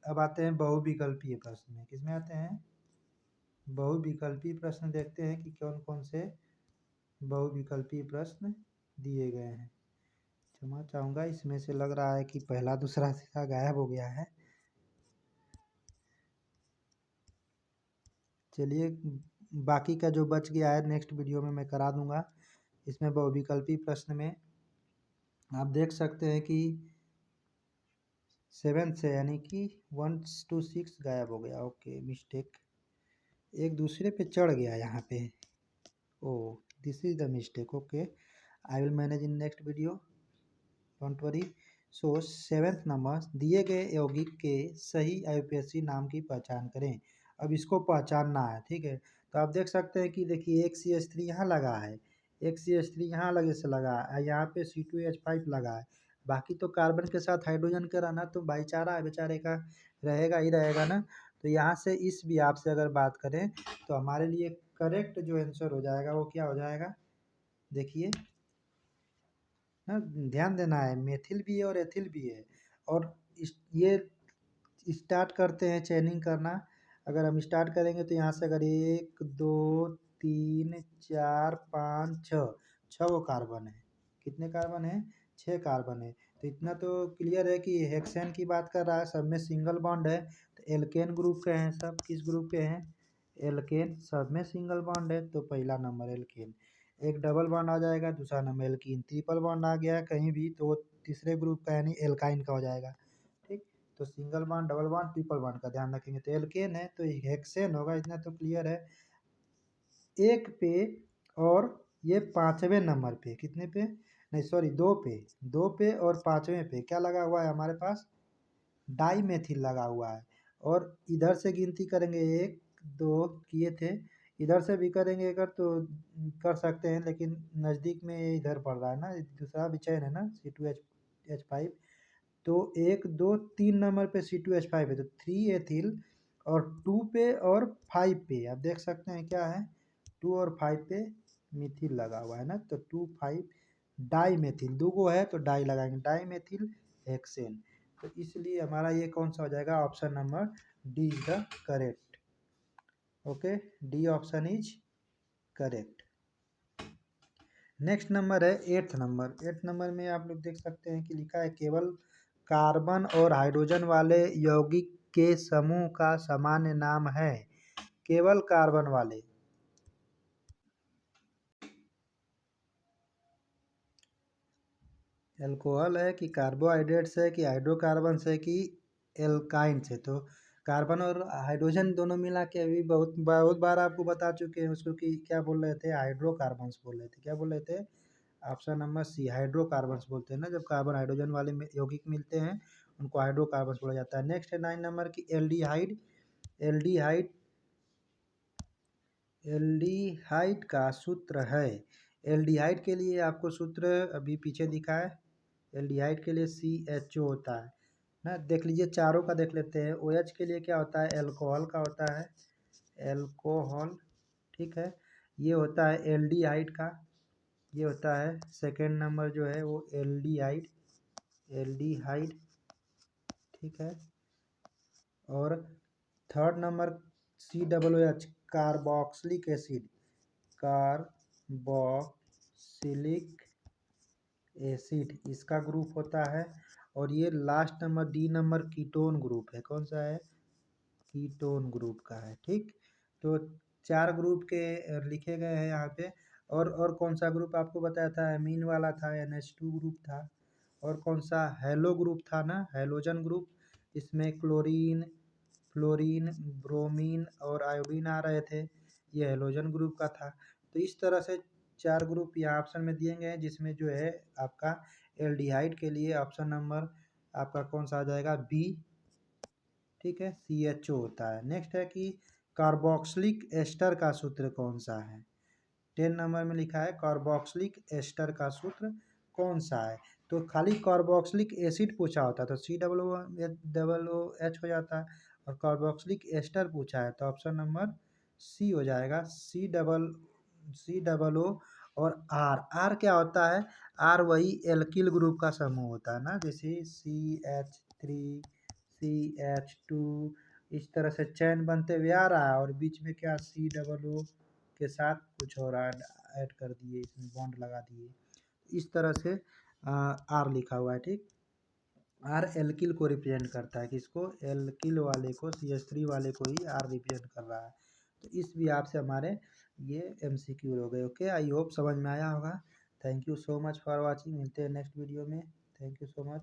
S1: अब आते हैं बहुविकल्पीय प्रश्न में, किस में आते हैं, बहुविकल्पीय प्रश्न देखते हैं कि कौन कौन से बहुविकल्पीय प्रश्न दिए गए हैं। क्षमा चाहूँगा, इसमें से लग रहा है कि पहला दूसरा सीधा गायब हो गया है। चलिए, बाकी का जो बच गया है नेक्स्ट वीडियो में मैं करा दूंगा। इसमें बहुविकल्पीय प्रश्न में आप देख सकते हैं कि 7 से यानी कि 1 to 6 गायब हो गया। ओके, मिस्टेक, एक दूसरे पे चढ़ गया यहाँ पे। Oh, this is the mistake. Okay, I will manage in next video, don't worry. So 7th number, दिए गए यौगिक के सही IUPAC नाम की पहचान करें। अब इसको पहचानना है, ठीक है। तो आप देख सकते हैं कि देखिए एक CH3 यहाँ लगा है, एक CH3 यहाँ लगे से लगा है, यहाँ पे C2H5 लगा है। बाकी तो कार्बन के साथ हाइड्रोजन का रहना तो भाईचारा है बेचारे का, रहेगा ही रहेगा ना। तो यहाँ से इस भी आपसे अगर बात करें तो हमारे लिए करेक्ट जो आंसर हो जाएगा वो क्या हो जाएगा, देखिए ना, ध्यान देना है, मेथिल भी है और एथिल भी है। और ये स्टार्ट करते हैं चेनिंग करना। अगर हम स्टार्ट करेंगे तो यहाँ से अगर 1 2 3 4 5 6, 6 वो कार्बन है, कितने कार्बन है, 6 कार्बन है। तो इतना तो क्लियर है कि हेक्सेन की बात कर रहा है, सब में सिंगल बॉन्ड है। तो एल्केन ग्रुप के हैं सब, किस ग्रुप के हैं, एल्केन, सब में सिंगल बॉन्ड है, तो पहला नंबर एल्केन। एक डबल बॉन्ड आ जाएगा, दूसरा नंबर एल्कीन, ट्रिपल बॉन्ड आ गया कहीं भी तो वो तीसरे ग्रुप का यानी एल्काइन का हो जाएगा, ठीक। तो single bond, double bond, triple bond का ध्यान रखेंगे। तो एल्केन है तो हेक्सेन होगा, इतना तो क्लियर है। एक पे और ये 5वें नंबर पे, कितने पे, नहीं सॉरी 2 पे और 5वें पे क्या लगा हुआ है हमारे पास, डाई मेथिल लगा हुआ है। और इधर से गिनती करेंगे 1 2 किए थे, इधर से भी करेंगे अगर तो कर सकते हैं, लेकिन नज़दीक में ये इधर पड़ रहा है ना, दूसरा भी चैन है ना C2H5। तो 1 2 3 नंबर पे C2H5 है, तो 3 एथिल, और 2 पे और 5 पे आप देख सकते हैं क्या है, 2 और 5 पे मिथिल लगा हुआ है ना, तो 2 5 डाई मेथिल, दो गो है तो डाई लगाएंगे, डाई मेथिल हेक्सेन। तो इसलिए हमारा ये कौन सा हो जाएगा, option number D is the correct. Okay, D option is correct. Next number है 8th नंबर। 8th नंबर में आप लोग देख सकते हैं कि लिखा है केवल कार्बन और हाइड्रोजन वाले यौगिक के समूह का सामान्य नाम है? केवल कार्बन वाले। एल्कोहल है कि कार्बोहाइड्रेट्स है कि हाइड्रोकार्बन्स है कि एल्काइंस है? तो कार्बन और हाइड्रोजन दोनों मिला के अभी बहुत बहुत बार आपको बता चुके हैं उसको कि क्या बोल रहे थे, हाइड्रोकार्बन्स बोल रहे थे। क्या बोल रहे थे? ऑप्शन नंबर सी, हाइड्रोकार्बन्स बोलते हैं ना, जब कार्बन हाइड्रोजन वाले यौगिक मिलते हैं उनको हाइड्रोकार्बन्स बोला जाता है। नेक्स्ट है 9 नंबर की एल्डिहाइड। एल्डिहाइड एल्डिहाइड का सूत्र है। एल्डिहाइड के लिए आपको सूत्र अभी पीछे दिखा है। एल्डिहाइड के लिए CHO होता है ना, देख लीजिए चारों का देख लेते हैं। OH के लिए क्या होता है? एल्कोहल का होता है, एल्कोहल, ठीक है। ये होता है एल्डिहाइड का, ये होता है सेकेंड नंबर जो है वो एल्डिहाइड, एल्डिहाइड, ठीक है। और third number COOH, carboxylic acid, carboxylic acid इसका ग्रुप होता है। और ये last number D number ketone group है। कौन सा है? कीटोन ग्रुप का है, ठीक। तो 4 ग्रुप के लिखे गए हैं यहाँ पे। और कौन सा ग्रुप आपको बताया था? एमीन वाला था, NH2 ग्रुप था। और कौन सा? हेलो ग्रुप था ना, हेलोजन ग्रुप। इसमें क्लोरीन, फ्लोरीन, ब्रोमीन और आयोडीन आ रहे थे, ये हेलोजन ग्रुप का था। तो इस तरह से 4 ग्रुप यहाँ ऑप्शन में दिए गए हैं, जिसमें जो है आपका एल्डिहाइड के लिए ऑप्शन नंबर आपका कौन सा आ जाएगा? बी, ठीक है, CHO होता है। नेक्स्ट है कि कार्बोक्सिलिक एस्टर का सूत्र कौन सा है? 10 नंबर में लिखा है कार्बोक्सिलिक एस्टर का सूत्र कौन सा है? तो खाली कार्बोक्सिलिक एसिड पूछा होता तो COOH हो जाता, और कार्बोक्सिलिक एस्टर पूछा है तो ऑप्शन नंबर सी हो जाएगा, C OO। और आर क्या होता है? आर वही एल्किल ग्रुप का समूह होता है ना, जैसे CH3, CH2, इस तरह से चैन बनते हुए आ रहा है, और बीच में क्या COO के साथ कुछ और ऐड कर दिए, इसमें बॉन्ड लगा दिए, इस तरह से आर लिखा हुआ है, ठीक। आर एल्किल को रिप्रेजेंट करता है, किसको? एल्किल वाले को, CH3 वाले को ही आर रिप्रेजेंट कर रहा है। तो इस भी आपसे हमारे ये MCQ हो गए। ओके, आई होप समझ में आया होगा। Thank you so much for watching, मिलते हैं नेक्स्ट वीडियो में। Thank you so much.